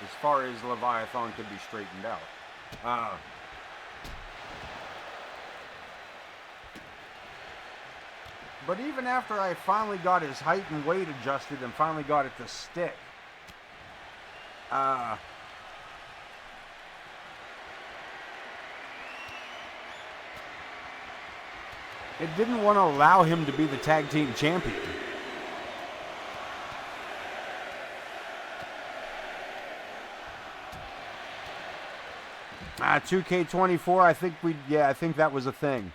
As far as Leviathan could be straightened out. But even after I finally got his height and weight adjusted and finally got it to stick, it didn't want to allow him to be the tag team champion. Ah, 2K24, I think that was a thing.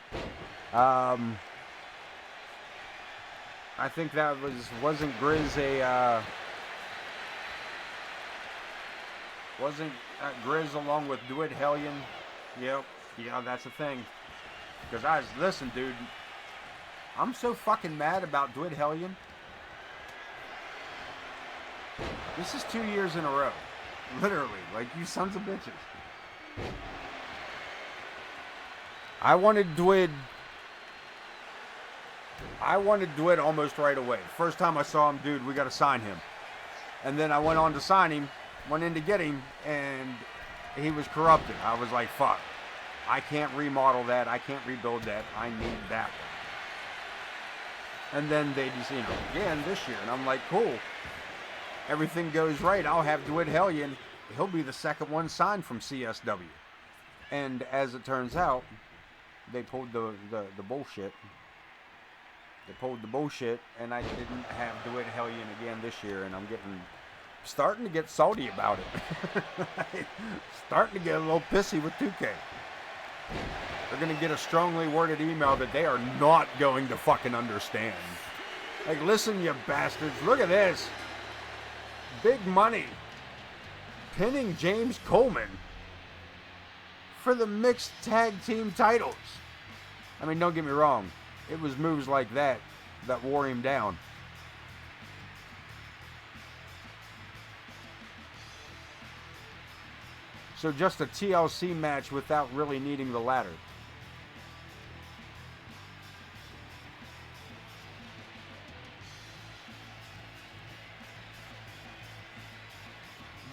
I think that wasn't Grizz wasn't Grizz along with Dwight Hellion? Yep, yeah, that's a thing. Because listen, dude, I'm so fucking mad about Dwight Hellion. This is 2 years in a row. Literally, like, you sons of bitches. I wanted Dwight almost right away. First time I saw him, dude, we got to sign him. And then I went on to sign him, went in to get him, and he was corrupted. I was like, fuck. I can't remodel that. I can't rebuild that. I need that one. And then they just, again this year. And I'm like, cool. Everything goes right. I'll have Dwight Hellion. He'll be the second one signed from CSW. And as it turns out, they pulled the bullshit. They pulled the bullshit, and I didn't have Dwight Hellion again this year, and I'm getting starting to get salty about it. Starting to get a little pissy with 2K. They're going to get a strongly worded email that they are not going to fucking understand. Like, listen, you bastards. Look at this. Big money. Pinning James Coleman for the mixed tag team titles. I mean, don't get me wrong. It was moves like that wore him down. So just a TLC match without really needing the ladder.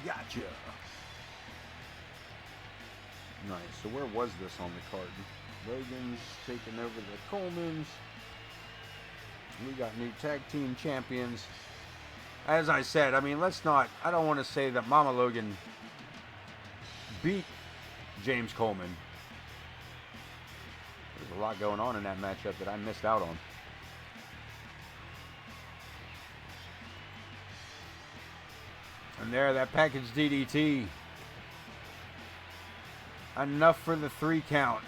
Gotcha. Nice. So where was this on the card? Logan's taking over the Colemans. We got new tag team champions. As I said, I mean, I don't want to say that Mama Logan beat James Coleman. There's a lot going on in that matchup that I missed out on. And there, that package DDT. Enough for the 3 count.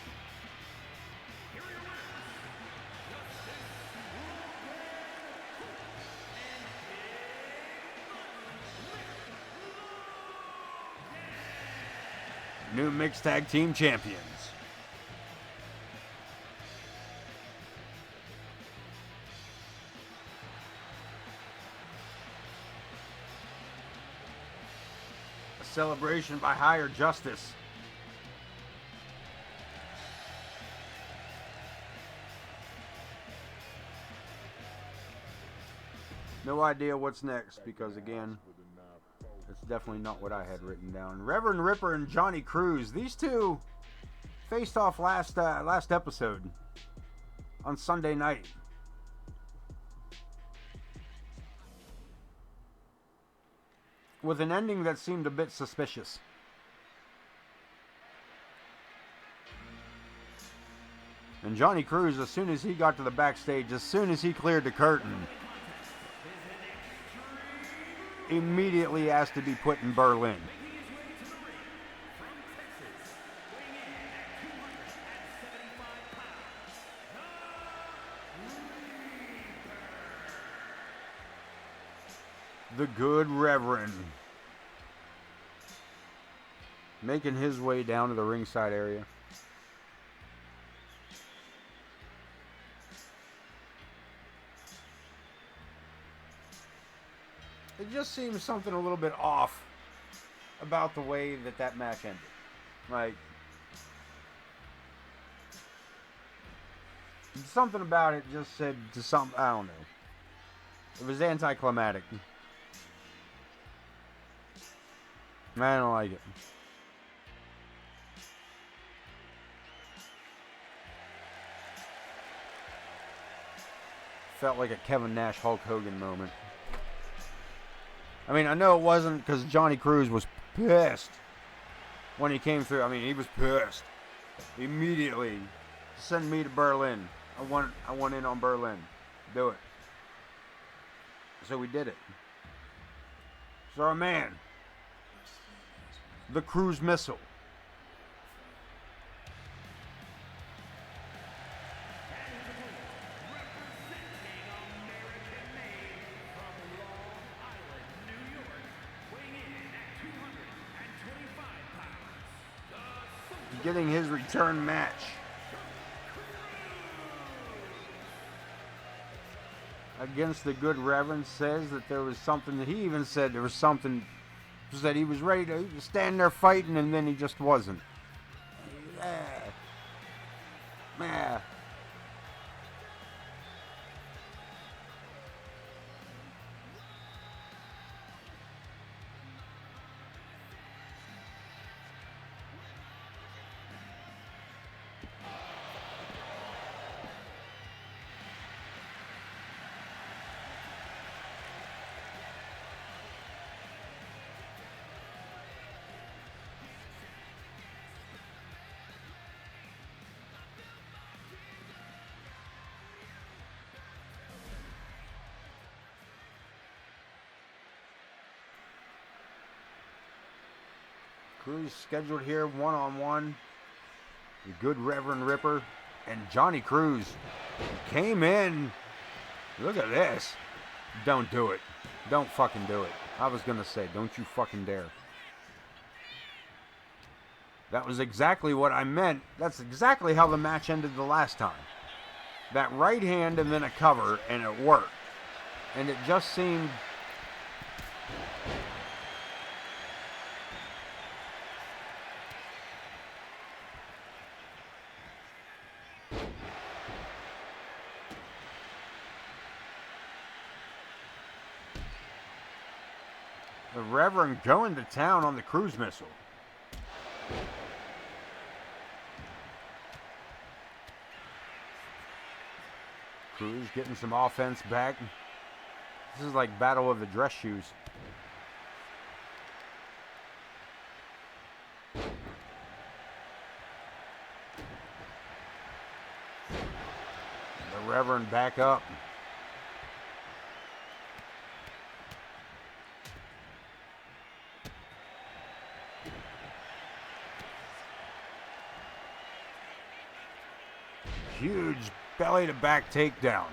New mixed tag team champions. A celebration by higher justice. No idea what's next because, again, it's definitely not what I had written down. Reverend Ripper and Johnny Cruz. These two faced off last episode on Sunday night. With an ending that seemed a bit suspicious. And Johnny Cruz, as soon as he got to the backstage, as soon as he cleared the curtain, immediately asked to be put in Berlin. The good Reverend making his way down to the ringside area. It just seems something a little bit off about the way that match ended. Like, something about it just said to some, I don't know. It was anticlimactic. I don't like it. Felt like a Kevin Nash Hulk Hogan moment. I mean, I know it wasn't because Johnny Cruz was pissed when he came through. I mean, he was pissed. Immediately, send me to Berlin. I want in on Berlin. Do it. So we did it. So our man, the Cruise Missile, getting his return match. Against the good Reverend, says that there was something that he even said there was something that he was ready to stand there fighting and then he just wasn't. Cruz scheduled here one-on-one. The good Reverend Ripper and Johnny Cruz came in. Look at this. Don't do it. Don't fucking do it. I was going to say, don't you fucking dare. That was exactly what I meant. That's exactly how the match ended the last time. That right hand and then a cover, and it worked. And it just seemed... The Reverend going to town on the cruise missile. Cruz getting some offense back. This is like Battle of the Dress Shoes. The Reverend back up. Huge belly to back takedown.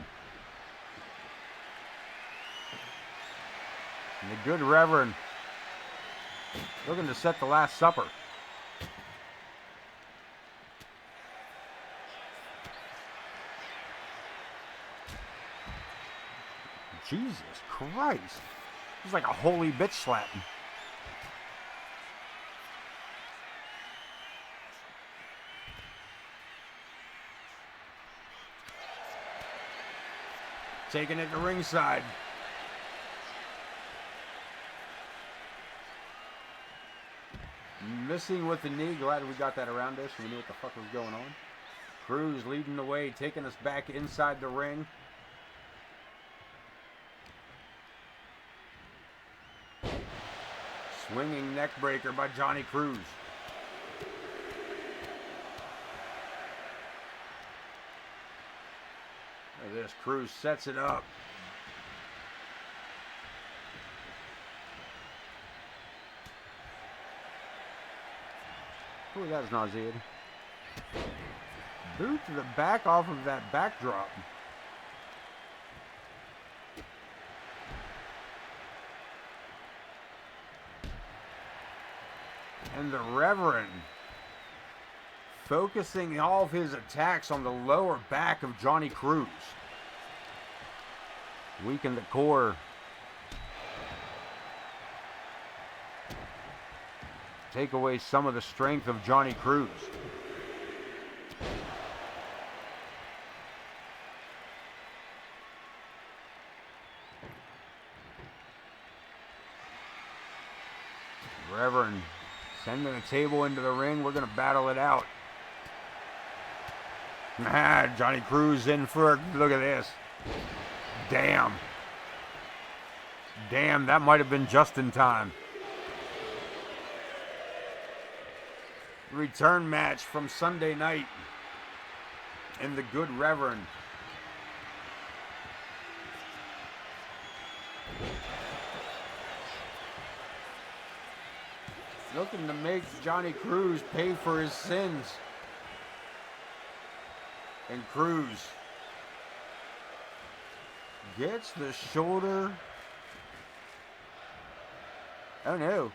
And the good Reverend looking to set the Last Supper. Jesus Christ. It's like a holy bitch slapping. Taking it to ringside. Missing with the knee. Glad we got that around us. We knew what the fuck was going on. Cruz leading the way, taking us back inside the ring. Swinging neck breaker by Johnny Cruz. Look at this. Cruz sets it up. Ooh, that was nauseating. Boot to the back off of that backdrop. And the Reverend focusing all of his attacks on the lower back of Johnny Cruz. Weaken the core. Take away some of the strength of Johnny Cruz. Reverend sending a table into the ring. We're going to battle it out. Johnny Cruz in for, look at this. Damn. Damn, that might have been just in time. Return match from Sunday night. And the good Reverend. Looking to make Johnny Cruz pay for his sins. And Cruz gets the shoulder. Oh no.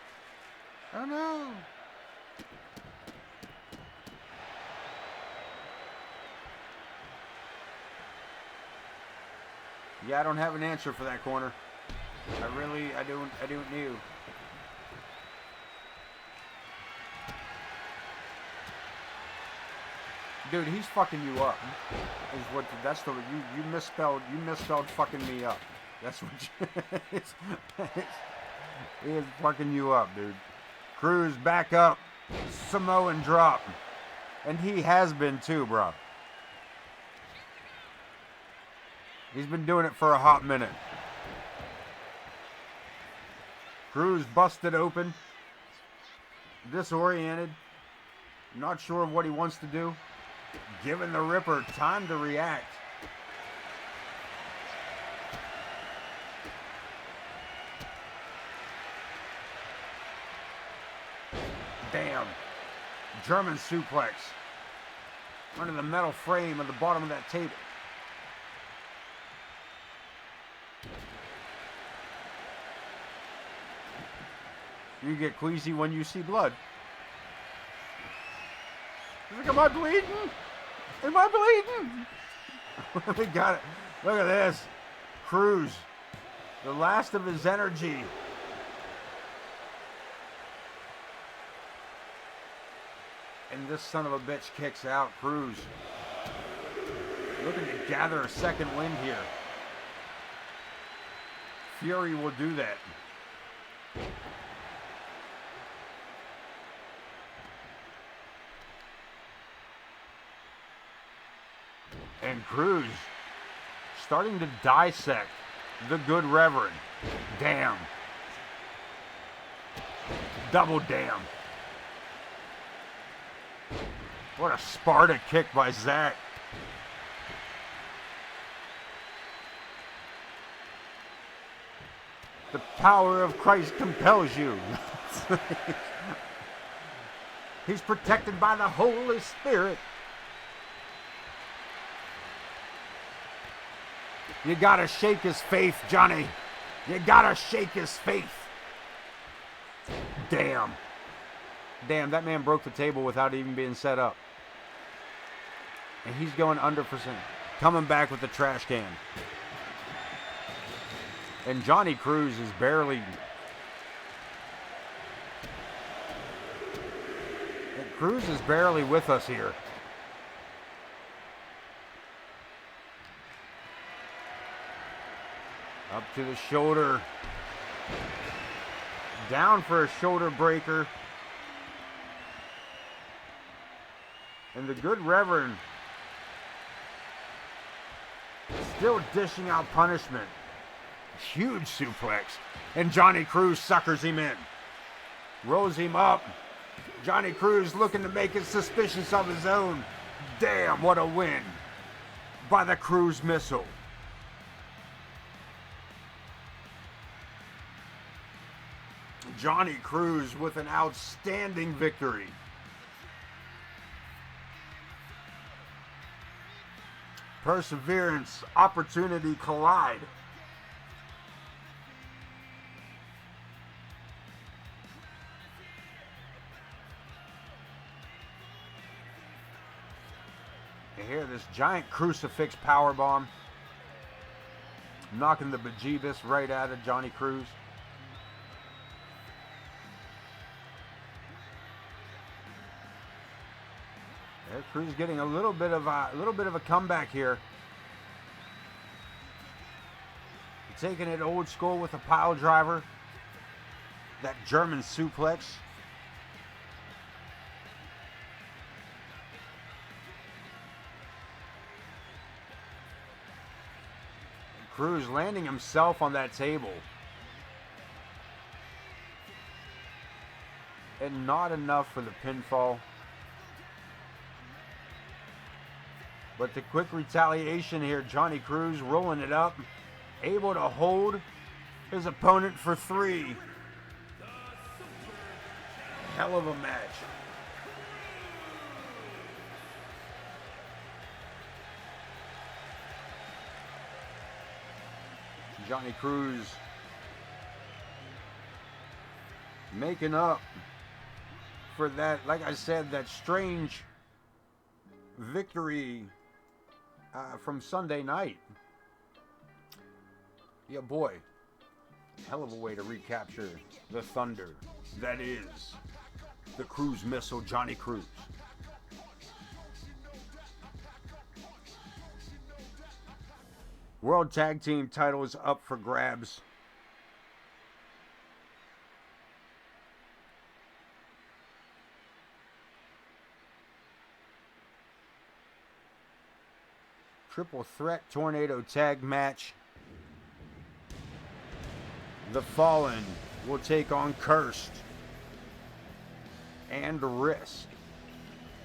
Oh no. Yeah, I don't have an answer for that corner. I don't know. Dude, he's fucking you up. You misspelled fucking me up. That's what he is fucking you up, dude. Cruz back up. Samoan drop. And he has been too, bro. He's been doing it for a hot minute. Cruz busted open. Disoriented. Not sure of what he wants to do. Giving the Ripper time to react. Damn. German suplex. Under the metal frame at the bottom of that table. You get queasy when you see blood. He's like, am I bleeding? Am I bleeding? We got it. Look at this. Cruz. The last of his energy. And this son of a bitch kicks out Cruz. Looking to gather a second wind here. Fury will do that. And Cruz starting to dissect the good Reverend. Damn. Double damn. What a Sparta kick by Zach. The power of Christ compels you. He's protected by the Holy Spirit. You gotta shake his faith, Johnny. You gotta shake his faith. Damn. Damn, that man broke the table without even being set up. And he's going under for some. Coming back with the trash can. And Johnny Cruz is barely. Cruz is barely with us here. Up to the shoulder. Down for a shoulder breaker. And the good Reverend still dishing out punishment. Huge suplex. And Johnny Cruz suckers him in. Rolls him up. Johnny Cruz looking to make it suspicious of his own. Damn, what a win by the Cruz missile. Johnny Cruz with an outstanding victory. Perseverance, opportunity collide. You hear this giant crucifix powerbomb knocking the bejeebus right out of Johnny Cruz. Cruz getting a little bit of a comeback here. Taking it old school with a pile driver. That German suplex. And Cruz landing himself on that table. And not enough for the pinfall. But the quick retaliation here, Johnny Cruz rolling it up, able to hold his opponent for 3. Hell of a match. Johnny Cruz making up for that, like I said, that strange victory from Sunday night. Yeah, boy. Hell of a way to recapture the thunder that is the Cruz missile, Johnny Cruz. World Tag Team titles up for grabs. Triple threat tornado tag match. The Fallen will take on Cursed and Risk,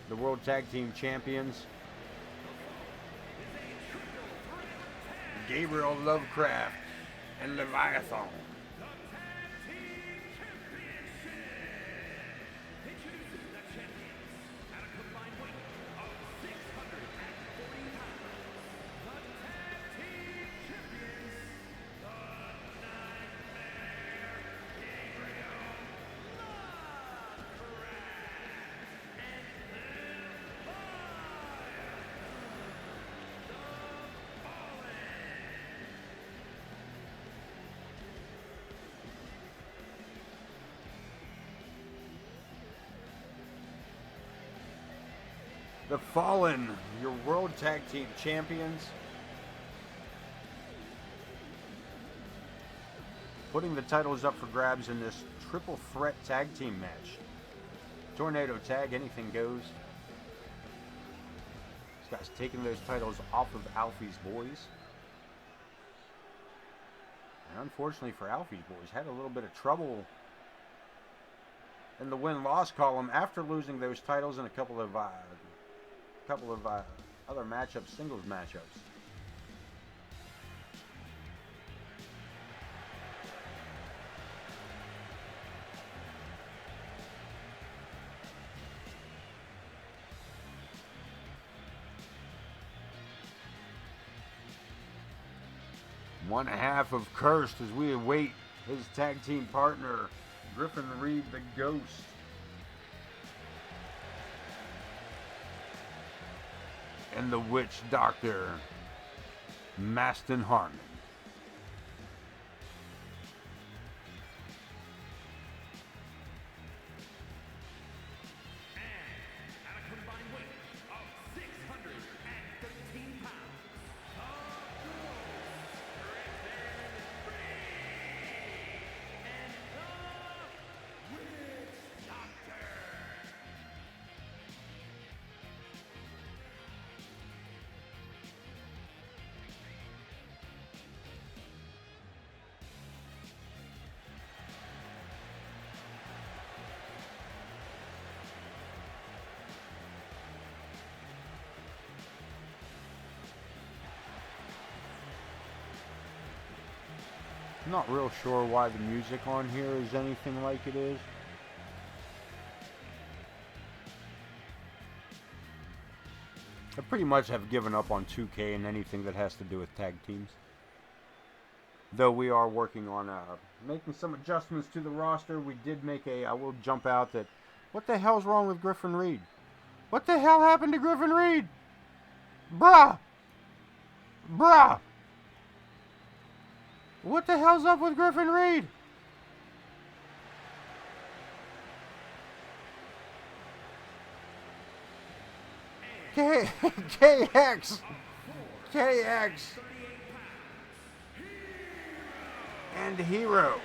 the World Tag Team Champions. Gabriel Lovecraft and Leviathan. The Fallen, your World Tag Team Champions. Putting the titles up for grabs in this triple threat tag team match. Tornado tag, anything goes. This guy's taking those titles off of Alfie's boys. And unfortunately for Alfie's boys, had a little bit of trouble in the win-loss column after losing those titles in a couple of other matchups, singles matchups. One half of Cursed as we await his tag team partner, Griffin Reed, the Ghost. And the Witch Doctor, Maston Harmon. At a combined weight of 613 pounds, the Ghost, and the Witch Doctor. I'm not real sure why the music on here is anything like it is. I pretty much have given up on 2K and anything that has to do with tag teams. Though we are working on making some adjustments to the roster. We did make I will jump out that, what the hell's wrong with Griffin Reed? What the hell happened to Griffin Reed? Bruh! Bruh! What the hell's up with Griffin Reed? KX and Hero.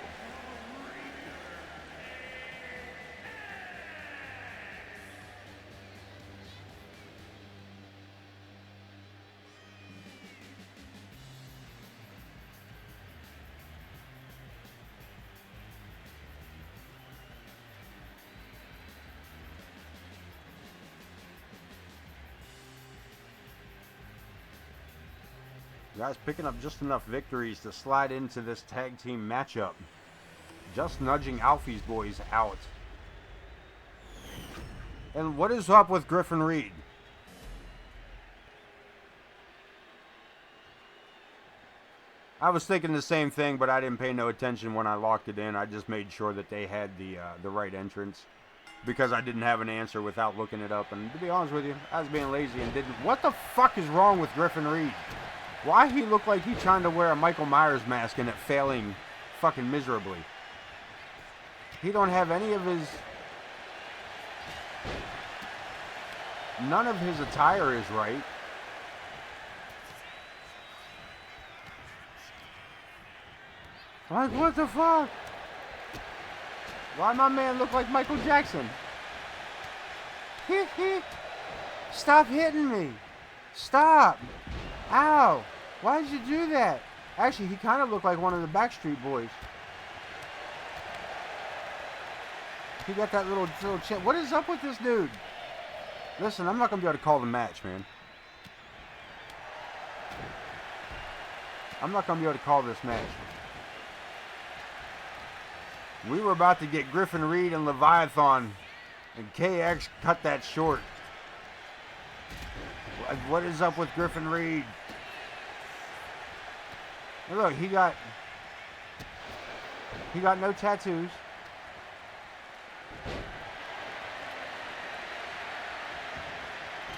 Guys picking up just enough victories to slide into this tag team matchup. Just nudging Alfie's boys out. And what is up with Griffin Reed? I was thinking the same thing, but I didn't pay no attention when I locked it in. I just made sure that they had the right entrance, because I didn't have an answer without looking it up. And to be honest with you, I was being lazy and didn't. What the fuck is wrong with Griffin Reed? Why he look like he trying to wear a Michael Myers mask and it failing fucking miserably? He don't have any of his... None of his attire is right. Like, what the fuck? Why my man look like Michael Jackson? Stop hitting me. Stop. Ow. Why did you do that? Actually, he kind of looked like one of the Backstreet Boys. He got that little chin. What is up with this dude? Listen, I'm not going to be able to call the match, man. I'm not going to be able to call this match. We were about to get Griffin Reed and Leviathan, and KX cut that short. What is up with Griffin Reed? Look, he got no tattoos.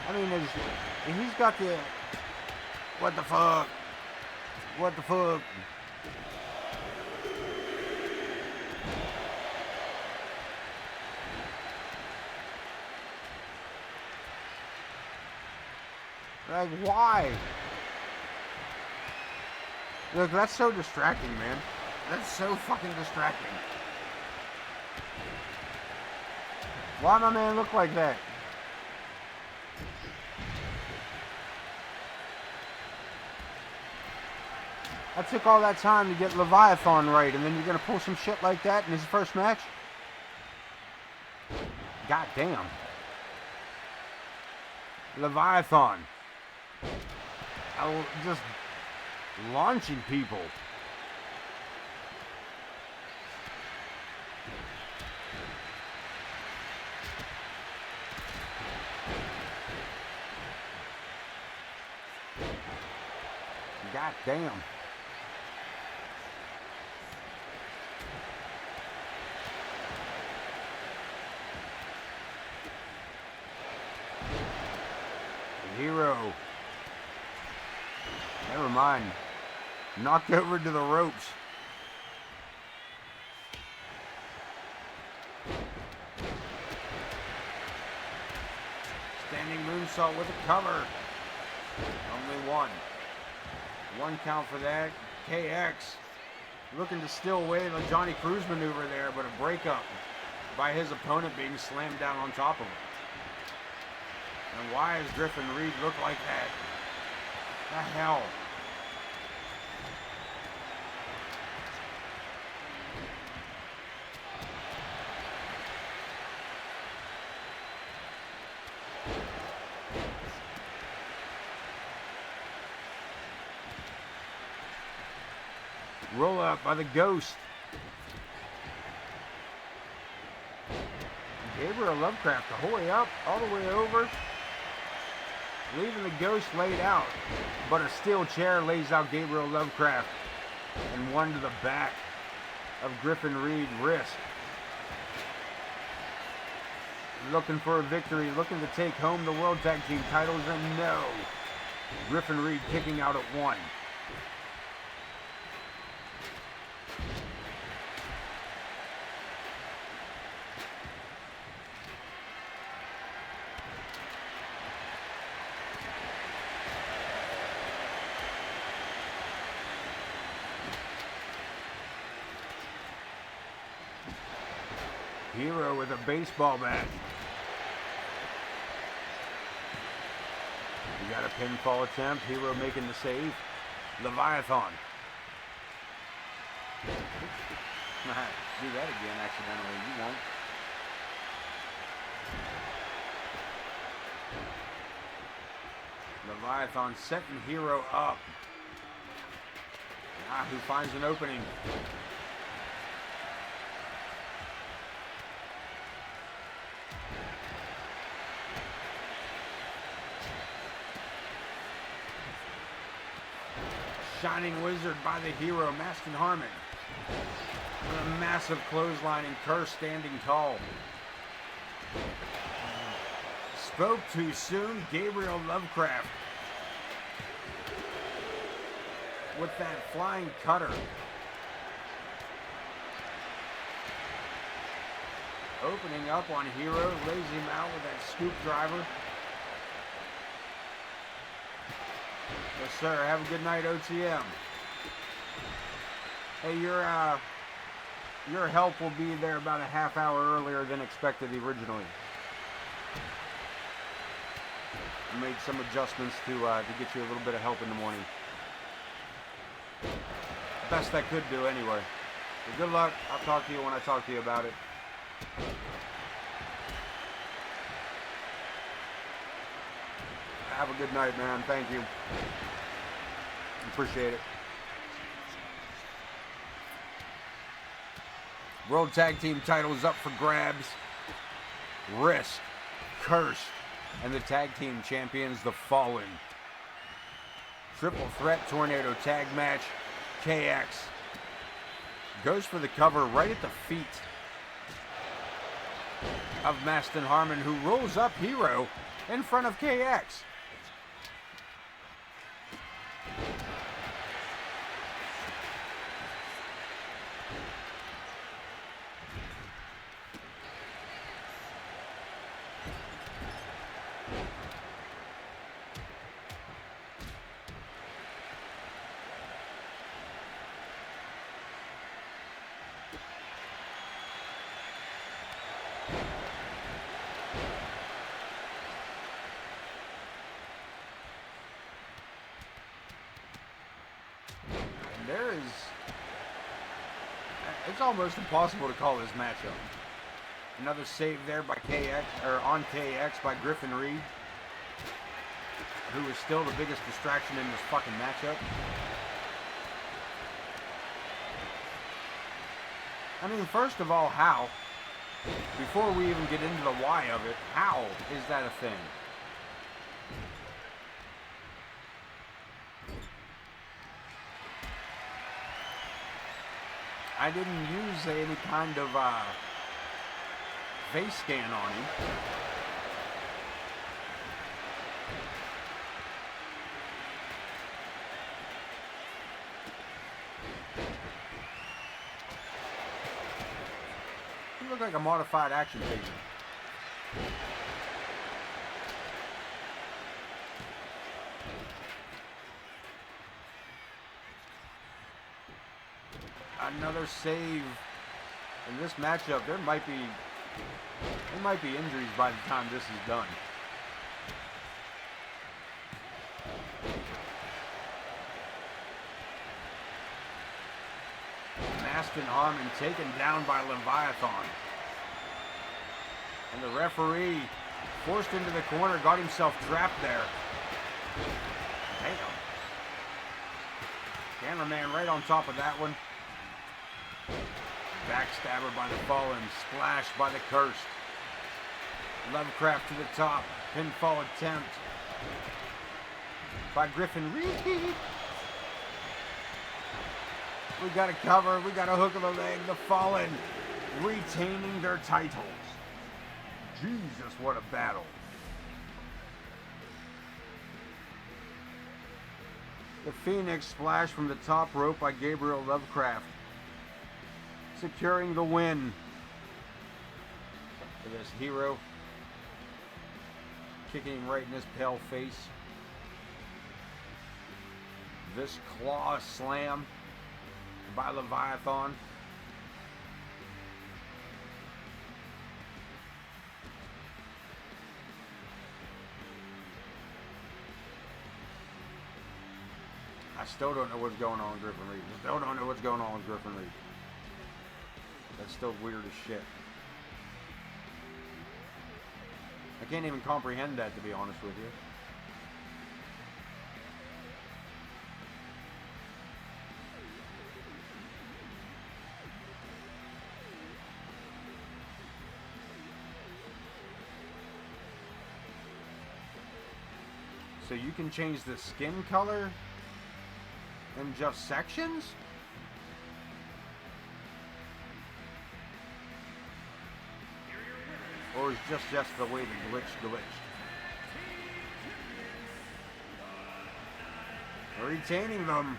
I mean, he's got the... What the fuck? What the fuck? Like, why? Look, that's so distracting, man. That's so fucking distracting. Why my man look like that? I took all that time to get Leviathan right, and then you're gonna pull some shit like that in his first match? God damn. Leviathan. Just launching people. God damn. Hero. Never mind. Knocked over to the ropes. Standing moonsault with a cover. Only one. One count for that. KX looking to steal away the Johnny Cruz maneuver there, but a breakup by his opponent being slammed down on top of him. And why does Griffin Reed look like that? The hell? Roll up by the Ghost. Gabriel Lovecraft the whole way up, all the way over. Leaving the Ghost laid out. But a steel chair lays out Gabriel Lovecraft. And one to the back of Griffin Reed, wrist. Looking for a victory, looking to take home the World Tag Team titles, and no. Griffin Reed kicking out at one. Hero with a baseball bat. We got a pinfall attempt. Hero making the save. Leviathan. Do that again accidentally. You won't. Leviathan setting Hero up. Who finds an opening. Shining Wizard by the Hero, Maston Harmon. With a massive clothesline and Kerr standing tall. Spoke too soon, Gabriel Lovecraft. With that flying cutter. Opening up on Hero, lays him out with that scoop driver. Yes, sir. Have a good night, OTM. Hey, your help will be there about a half hour earlier than expected originally. I made some adjustments to get you a little bit of help in the morning. Best I could do anyway. But good luck. I'll talk to you when I talk to you about it. Have a good night, man. Thank you. Appreciate it. World Tag Team titles up for grabs. Risk, Cursed, and the Tag Team Champions, The Fallen. Triple Threat Tornado Tag Match. KX goes for the cover right at the feet of Maston Harmon, who rolls up Hero in front of KX. is... It's almost impossible to call this matchup. Another save there by KX, or on KX by Griffin Reed, who is still the biggest distraction in this fucking matchup. I mean, first of all, how? Before we even get into the why of it, how is that a thing? I didn't use any kind of face scan on him. He looked like a modified action figure. Another save in this matchup. There might be injuries by the time this is done. Masked and Harmon taken down by Leviathan. And the referee forced into the corner, got himself trapped there. Damn. Cameraman right on top of that one. Backstabber by the Fallen, splash by the Cursed. Lovecraft to the top, pinfall attempt by Griffin Reed. We got a cover, we got a hook of the leg, the Fallen retaining their titles. Jesus, what a battle. The Phoenix splash from the top rope by Gabriel Lovecraft, securing the win for this hero. Kicking him right in his pale face. This claw slam by Leviathan. I still don't know what's going on with Griffin Reed. Still don't know what's going on with Griffin Reed. That's still weird as shit. I can't even comprehend that, to be honest with you. So you can change the skin color in just sections? Or is just the way the glitch glitched? Retaining them.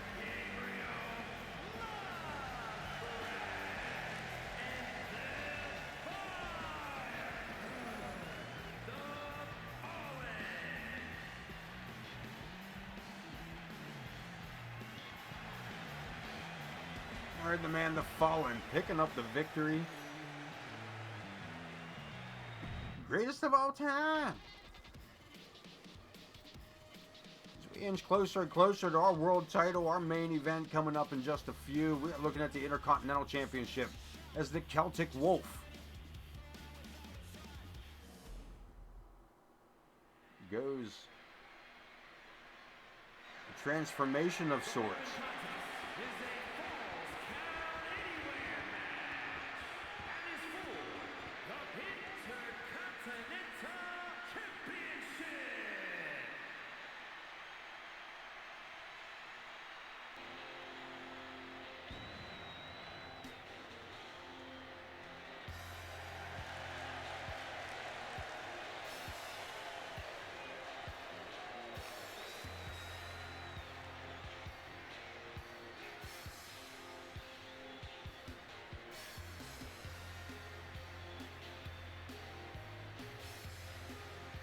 Heard the man, the Fallen, picking up the victory. Greatest of all time. As we inch closer and closer to our world title, our main event coming up in just a few. We're looking at the Intercontinental Championship as the Celtic Wolf goes a transformation of sorts.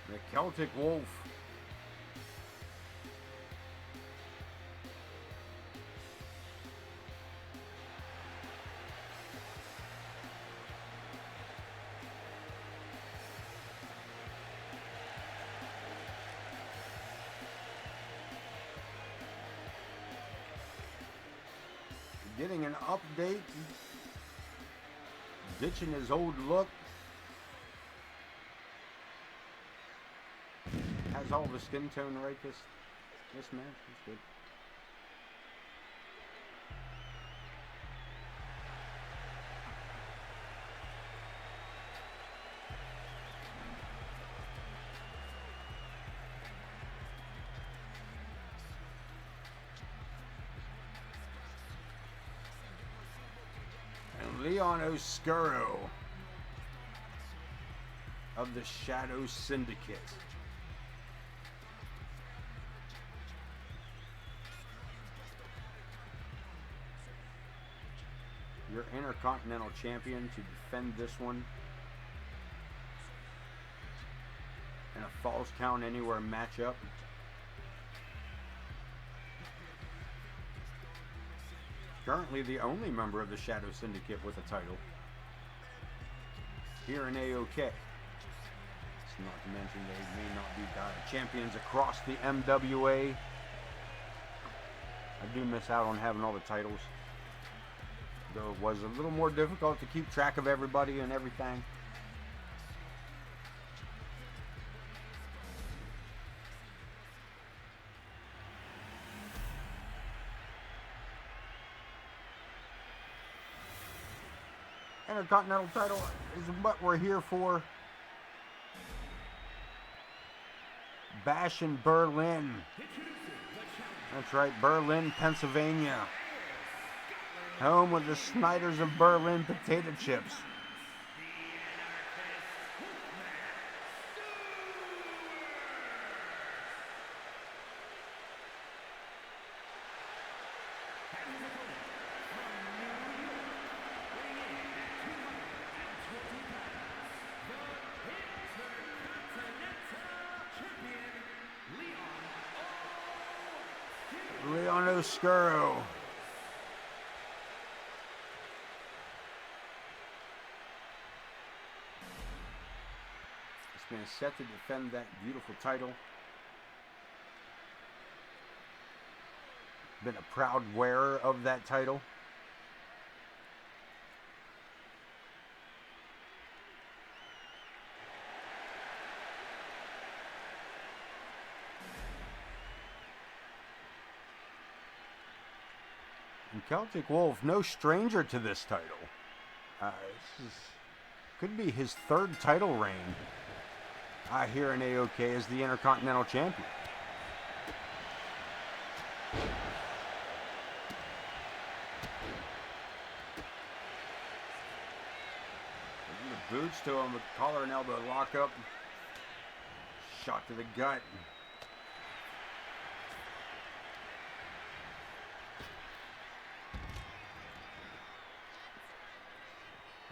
The Celtic Wolf. getting an update, ditching his old look. Has all the skin tone right this match. That's good. Leon Oscuro of the Shadow Syndicate. Your Intercontinental Champion to defend this one in a Falls Count Anywhere matchup. Currently the only member of the Shadow Syndicate with a title here in AoK. It's not to mention they may not be champions across the MWA. I do miss out on having all the titles, though it was a little more difficult to keep track of everybody and everything. Intercontinental title is what we're here for. Bash in Berlin. That's right, Berlin, Pennsylvania. Home of the Snyders of Berlin potato chips. Leon Oscuro. This man is set to defend that beautiful title. Been a proud wearer of that title. And Celtic Wolf, no stranger to this title. Could be his third title reign here in AoK as the Intercontinental Champion. The boots to him with collar and elbow lockup. Shot to the gut.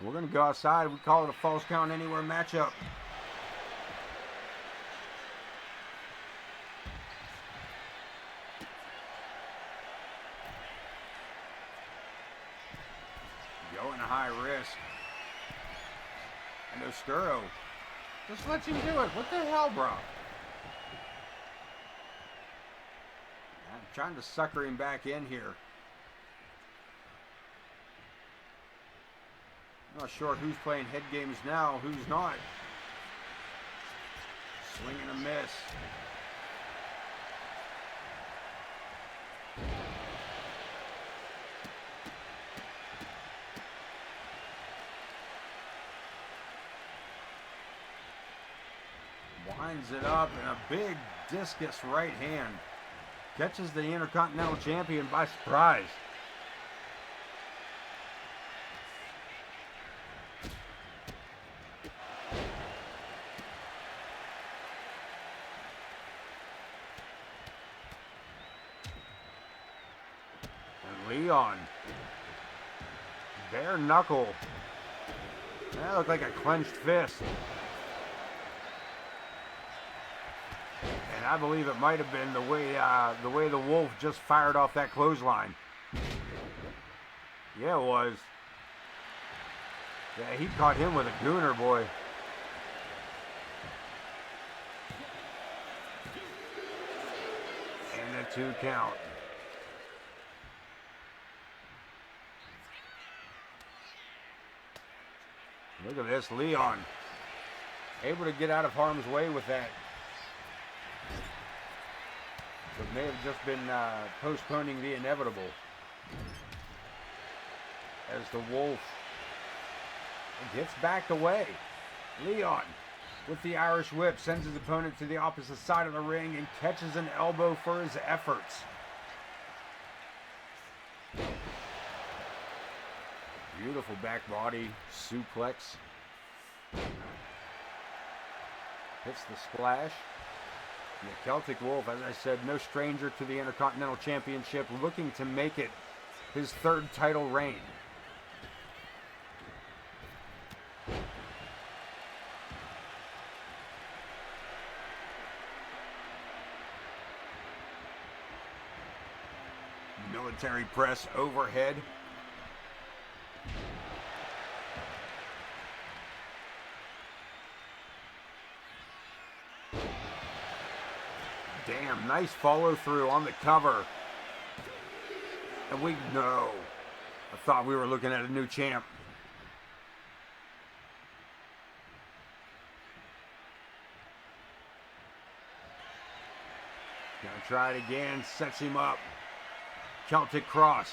We're going to go outside. We call it a Falls Count Anywhere matchup. Going to high risk. And Oscuro just lets him do it. What the hell, bro? I'm trying to sucker him back in here. Not sure who's playing head games now, who's not. Swing and a miss. Winds it up in a big discus right hand. Catches the Intercontinental Champion by surprise. Leon. Bare knuckle. That looked like a clenched fist. And I believe it might have been the way the Wolf just fired off that clothesline. Yeah, it was. Yeah, he caught him with a gooner, boy. And a 2 count. Look at this, Leon. Able to get out of harm's way with that. But may have just been postponing the inevitable. As the Wolf gets backed away. Leon with the Irish whip sends his opponent to the opposite side of the ring and catches an elbow for his efforts. Beautiful back body suplex. Hits the splash. And the Celtic Wolf, as I said, no stranger to the Intercontinental Championship, looking to make it his third title reign. Military press overhead. Damn, nice follow through on the cover. And I thought we were looking at a new champ. Gonna try it again, sets him up. Celtic cross.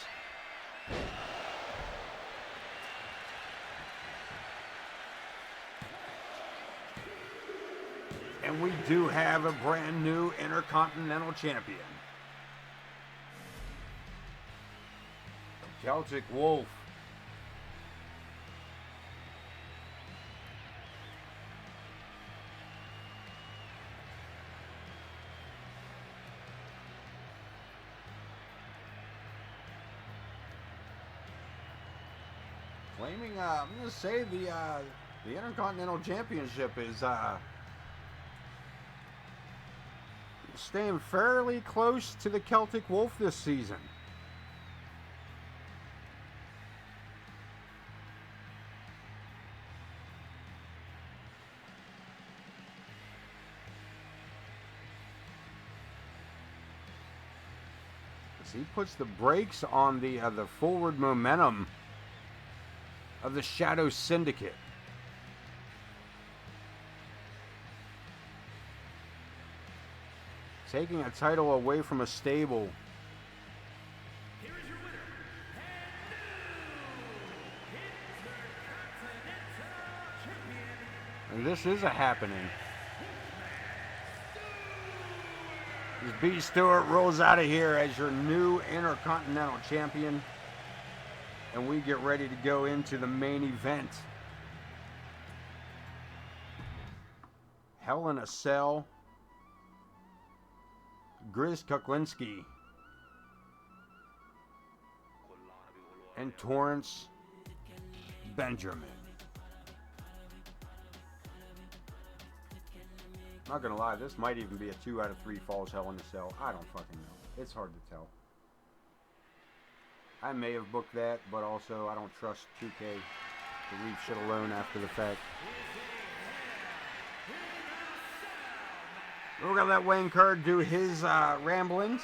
And we do have a brand new Intercontinental Champion. Celtic Wolf. Claiming, I'm going to say the Intercontinental Championship is staying fairly close to the Celtic Wolf this season. As he puts the brakes on the forward momentum of the Shadow Syndicate. Taking a title away from a stable. Here is your winner, and new Intercontinental Champion. And this is a happening. As B. Stewart rolls out of here as your new Intercontinental Champion. And we get ready to go into the main event. Hell in a Cell. Grizz Kuklinski and Torrance Benjamin. Not gonna lie, this might even be a 2 out of 3 falls Hell in a Cell. I don't fucking know. It's hard to tell. I may have booked that, but also I don't trust 2K to leave shit alone after the fact. We're gonna let Wayne Kerr do his ramblings.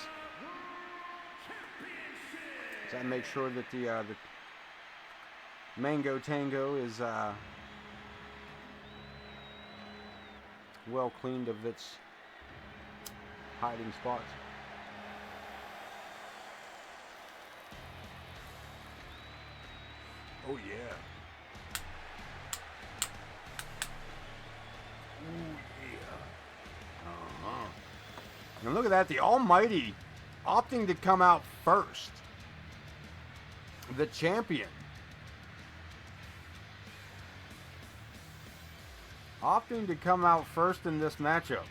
So I make sure that the Mango Tango is well cleaned of its hiding spots. Oh yeah. Ooh yeah. Uh-huh. And look at that, the Almighty opting to come out first. The champion. Opting to come out first in this matchup.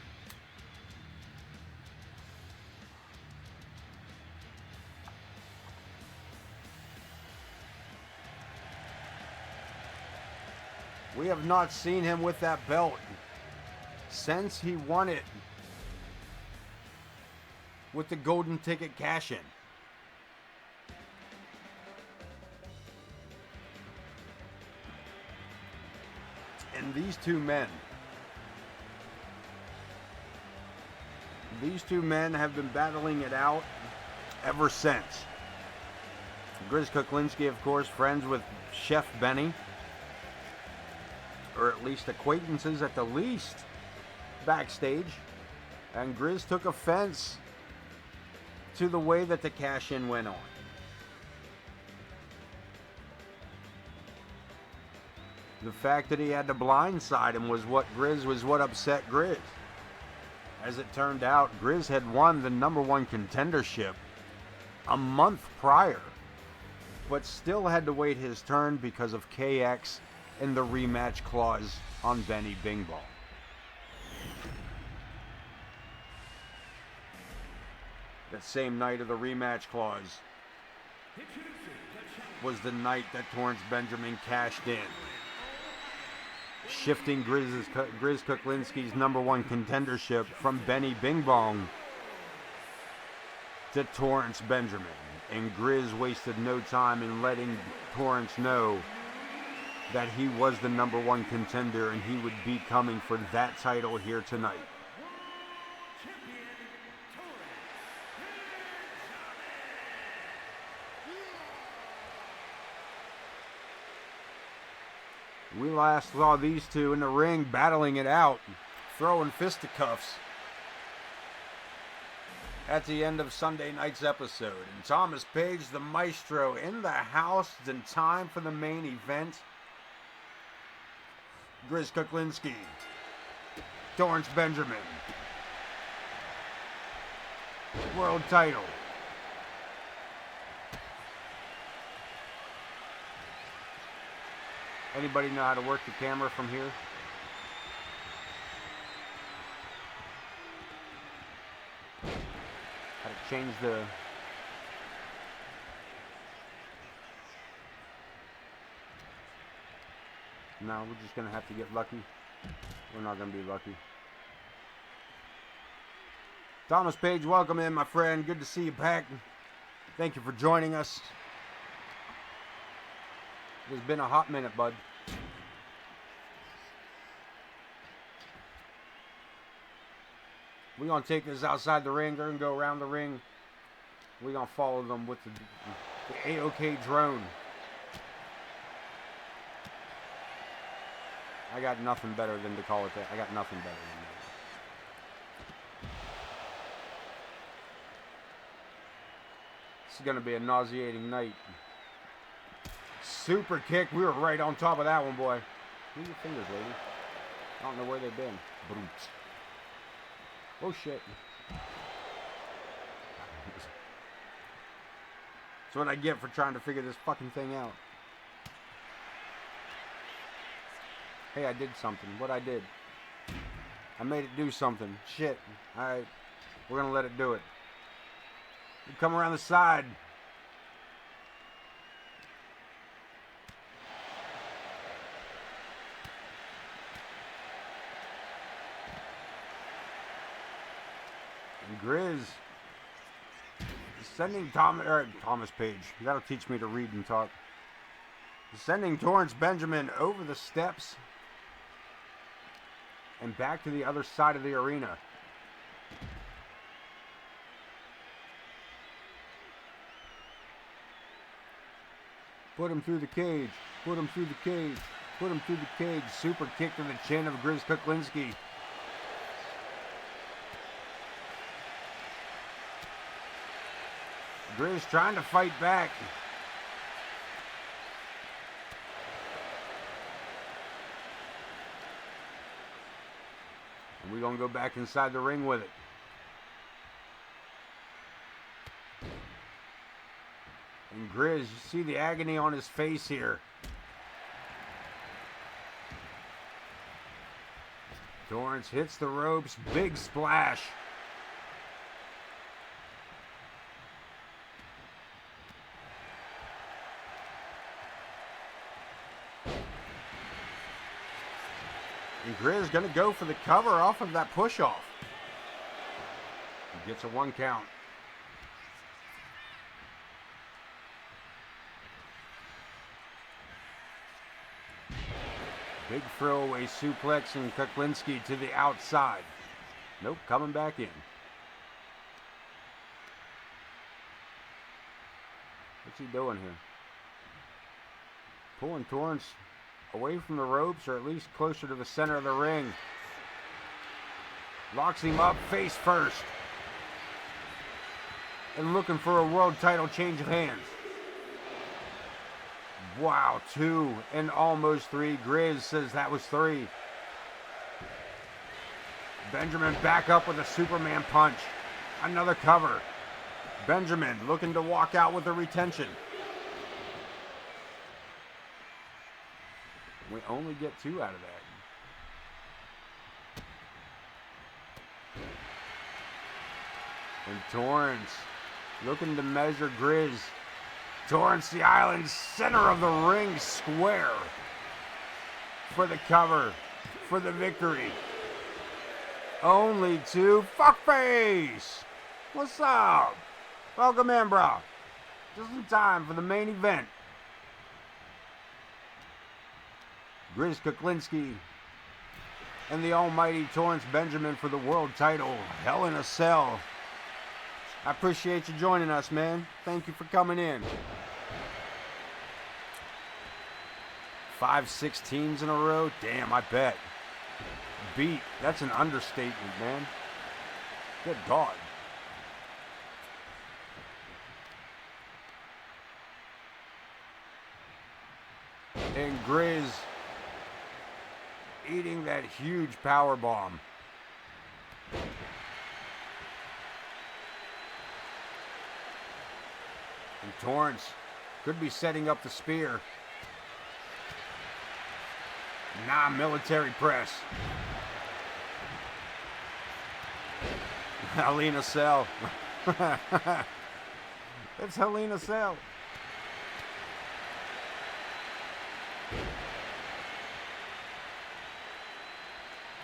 We have not seen him with that belt since he won it with the golden ticket cash-in. And these two men have been battling it out ever since. Grizz Kuklinski, of course, friends with Chef Benny. or at least acquaintances at the least, backstage. And Grizz took offense to the way that the cash-in went on. The fact that he had to blindside him was what upset Grizz. As it turned out, Grizz had won the #1 contendership a month prior, but still had to wait his turn because of KX and the rematch clause on Benny Bing Bong. That same night of the rematch clause was the night that Torrence Benjamin cashed in, shifting Grizz Kuklinski's #1 contendership from Benny Bing Bong to Torrence Benjamin. And Grizz wasted no time in letting Torrence know that he was the #1 contender and he would be coming for that title here tonight. We last saw these two in the ring battling it out, throwing fisticuffs at the end of Sunday night's episode. And Thomas Page, the maestro, in the house in time for the main event. Grizz Kuklinski, Torrence Benjamin, world title. Anybody know how to work the camera from here? How to change the... No, we're just going to have to get lucky. We're not going to be lucky. Thomas Page, welcome in, my friend. Good to see you back. Thank you for joining us. It's been a hot minute, bud. We're going to take this outside the ring. They're going to go around the ring. We're going to follow them with the AoK drone. I got nothing better than to call it that. I got nothing better than that. This is going to be a nauseating night. Super kick. We were right on top of that one, boy. Move your fingers, lady. I don't know where they've been. Brutes. Oh, shit. That's what I get for trying to figure this fucking thing out. Hey, I did something. What I did? I made it do something. Shit. Alright. We're gonna let it do it. You come around the side. And Grizz is sending Thomas Page. That'll teach me to read and talk. Sending Torrence Benjamin over the steps and back to the other side of the arena. Put him through the cage. Put him through the cage. Put him through the cage. Super kick to the chin of Grizz Kuklinski. Grizz trying to fight back. And we're going to go back inside the ring with it. And Grizz, you see the agony on his face here. Torrence hits the ropes. Big splash. And Grizz gonna go for the cover off of that push off. He gets a 1 count. Big throwaway suplex and Kuklinski to the outside. Nope, coming back in. What's he doing here? Pulling Torrence away from the ropes, or at least closer to the center of the ring. Locks him up face first. And looking for a world title change of hands. Wow, 2 and almost 3. Grizz says that was 3. Benjamin back up with a Superman punch. Another cover. Benjamin looking to walk out with a retention. We only get 2 out of that. And Torrance looking to measure Grizz. Torrance, the island, center of the ring square. For the cover. For the victory. Only 2. Fuckface! What's up? Welcome in, bro. Just in time for the main event. Grizz Kuklinski and the almighty Torrance Benjamin for the world title. Hell in a Cell. I appreciate you joining us, man. Thank you for coming in. 5 16s in a row? Damn, I bet. Beat. That's an understatement, man. Good God. And Grizz eating that huge power bomb. And Torrance could be setting up the spear. Nah, military press. Hell in a Cell. It's Hell in a Cell.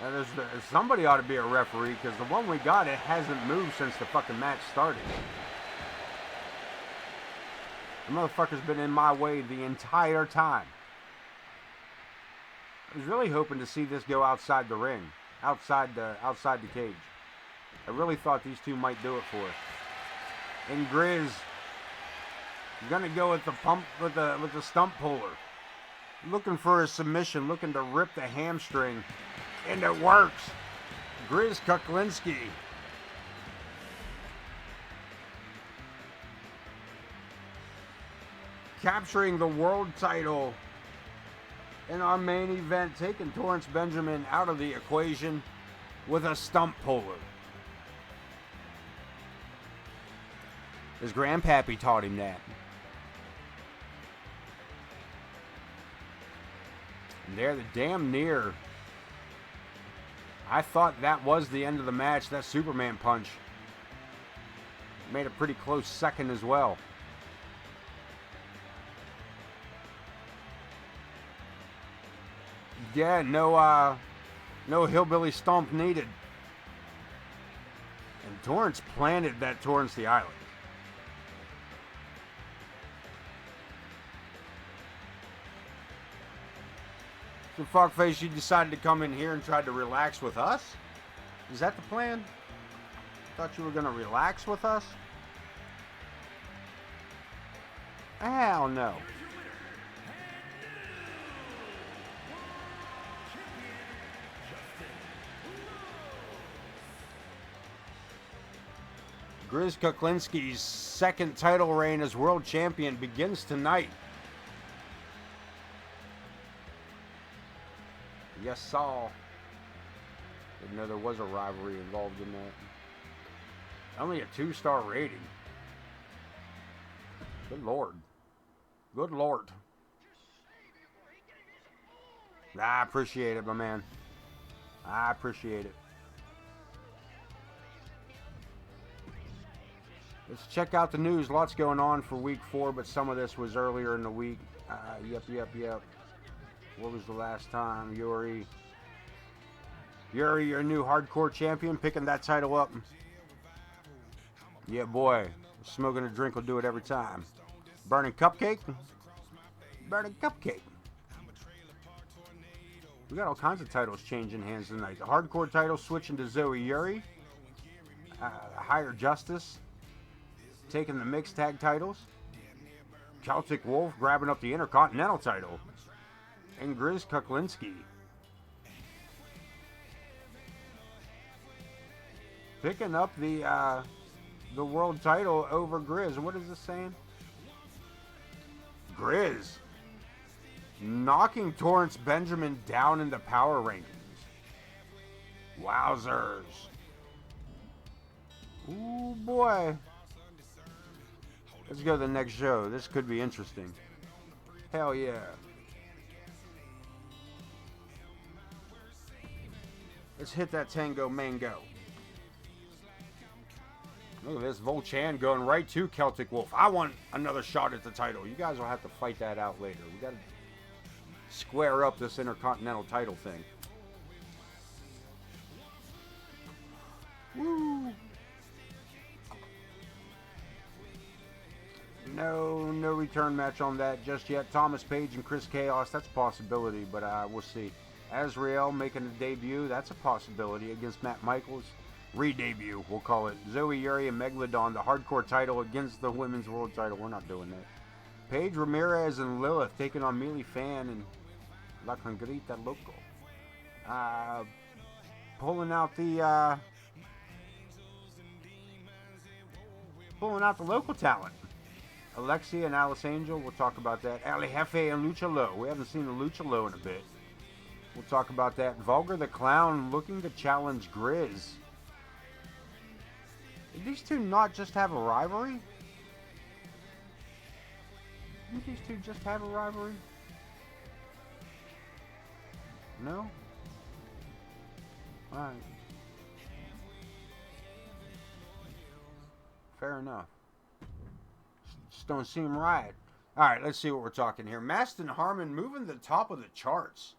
Now somebody ought to be a referee, because the one we got, it hasn't moved since the fucking match started. The motherfucker's been in my way the entire time. I was really hoping to see this go outside the ring, outside the cage. I really thought these two might do it for us. And Grizz gonna go with the pump with the stump puller, looking for a submission, looking to rip the hamstring, and it works. Grizz Kuklinski. Capturing the world title in our main event, taking Torrance Benjamin out of the equation with a stump puller. His grandpappy taught him that. And there, the damn near. I thought that was the end of the match. That Superman punch made a pretty close second as well. Yeah, no hillbilly stomp needed. And Torrance planted that Torrance the Island. So fuckface, you decided to come in here and tried to relax with us? Is that the plan? Thought you were gonna relax with us? Hell no. Grizz Kuklinski's second title reign as world champion begins tonight. Yes, Saul. Didn't know there was a rivalry involved in that. Only a 2-star rating. Good Lord. Good Lord. I appreciate it, my man. I appreciate it. Let's check out the news. Lots going on for week 4, but some of this was earlier in the week. Yep. What was the last time? Yuri, your new hardcore champion, picking that title up. Yeah, boy. Smoking a drink will do it every time. Burning cupcake. We got all kinds of titles changing hands tonight. The hardcore title switching to Zoe Yuri. Higher Justice taking the mixed tag titles. Celtic Wolf grabbing up the Intercontinental title. and Grizz Kuklinski. Picking up the world title over Grizz. What is this saying? Grizz knocking Torrance Benjamin down in the power rankings. Wowzers. Ooh, boy. Let's go to the next show. This could be interesting. Hell yeah. Let's hit that Tango Mango. Look at this. Volchan going right to Celtic Wolf. I want another shot at the title. You guys will have to fight that out later. We got to square up this Intercontinental title thing. Woo! No return match on that just yet. Thomas Page and Chris Chaos, that's a possibility, but we'll see. Azrael making a debut, that's a possibility against Matt Michaels. Re-debut, we'll call it. Zoe Yuri and Megalodon, the hardcore title against the women's world title. We're not doing that. Paige Ramirez and Lilith taking on Mealy Fan and La Congrita Loco. Pulling out the local talent. Alexia and Alice Angel, we'll talk about that. Ali Jefe and Lucha Low. We haven't seen the Lucha Low in a bit. We'll talk about that. Vulgar the Clown looking to challenge Grizz. Did these two not just have a rivalry? Didn't these two just have a rivalry? No? Alright. Fair enough. Just don't seem right. Alright, let's see what we're talking here. Maston Harmon moving to the top of the charts.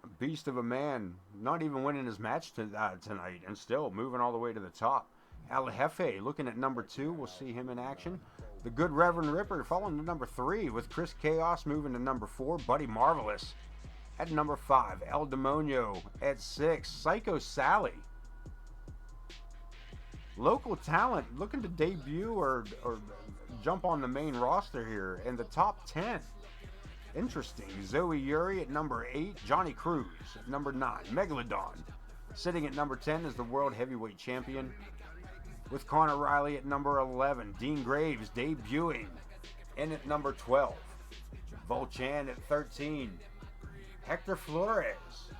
A beast of a man. Not even winning his match tonight. And still moving all the way to the top. El Jefe looking at number 2. We'll see him in action. The Good Reverend Ripper falling to number 3. With Chris Chaos moving to number 4. Buddy Marvelous at number 5. El Demonio at 6. Psycho Sally. Local talent looking to debut or jump on the main roster here in the top 10. Interesting. Zoe Yuri at number 8. Johnny Cruz at number 9. Megalodon sitting at number 10 as the World Heavyweight Champion. With Connor Riley at number 11. Dean Graves debuting in at number 12. Volchan at 13. Hector Flores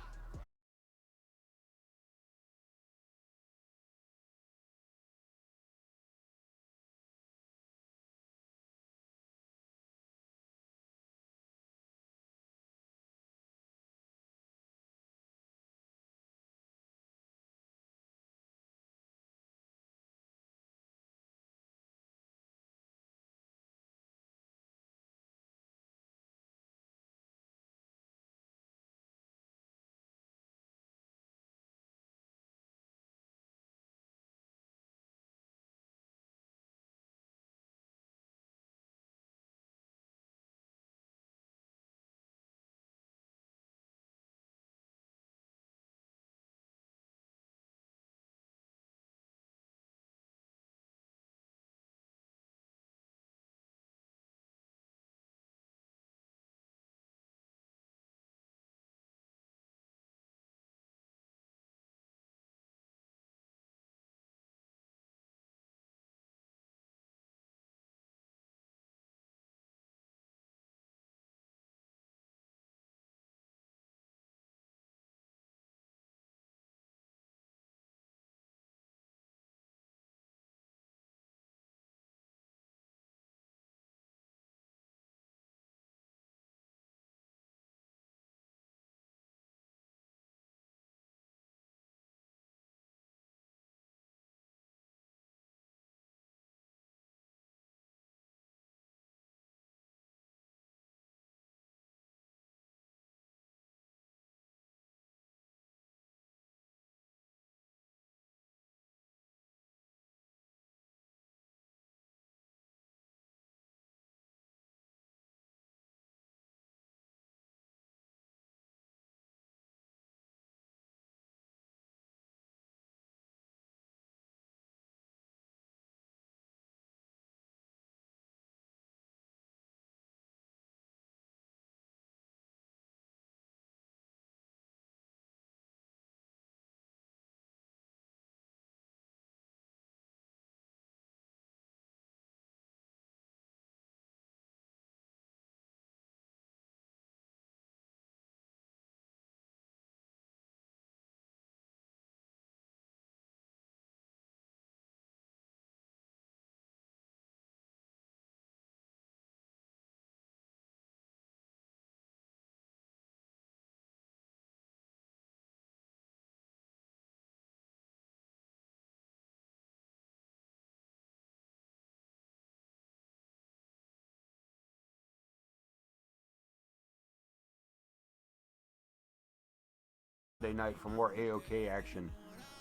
Friday night for more AoK action.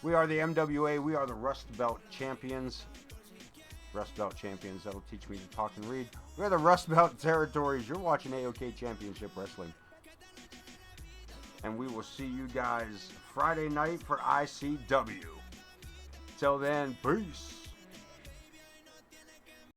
We are the MWA. We are the Rust Belt Champions. Rust Belt Champions. That'll teach me to talk and read. We're the Rust Belt Territories. You're watching AoK Championship Wrestling. And we will see you guys Friday night for ICW. Till then, peace.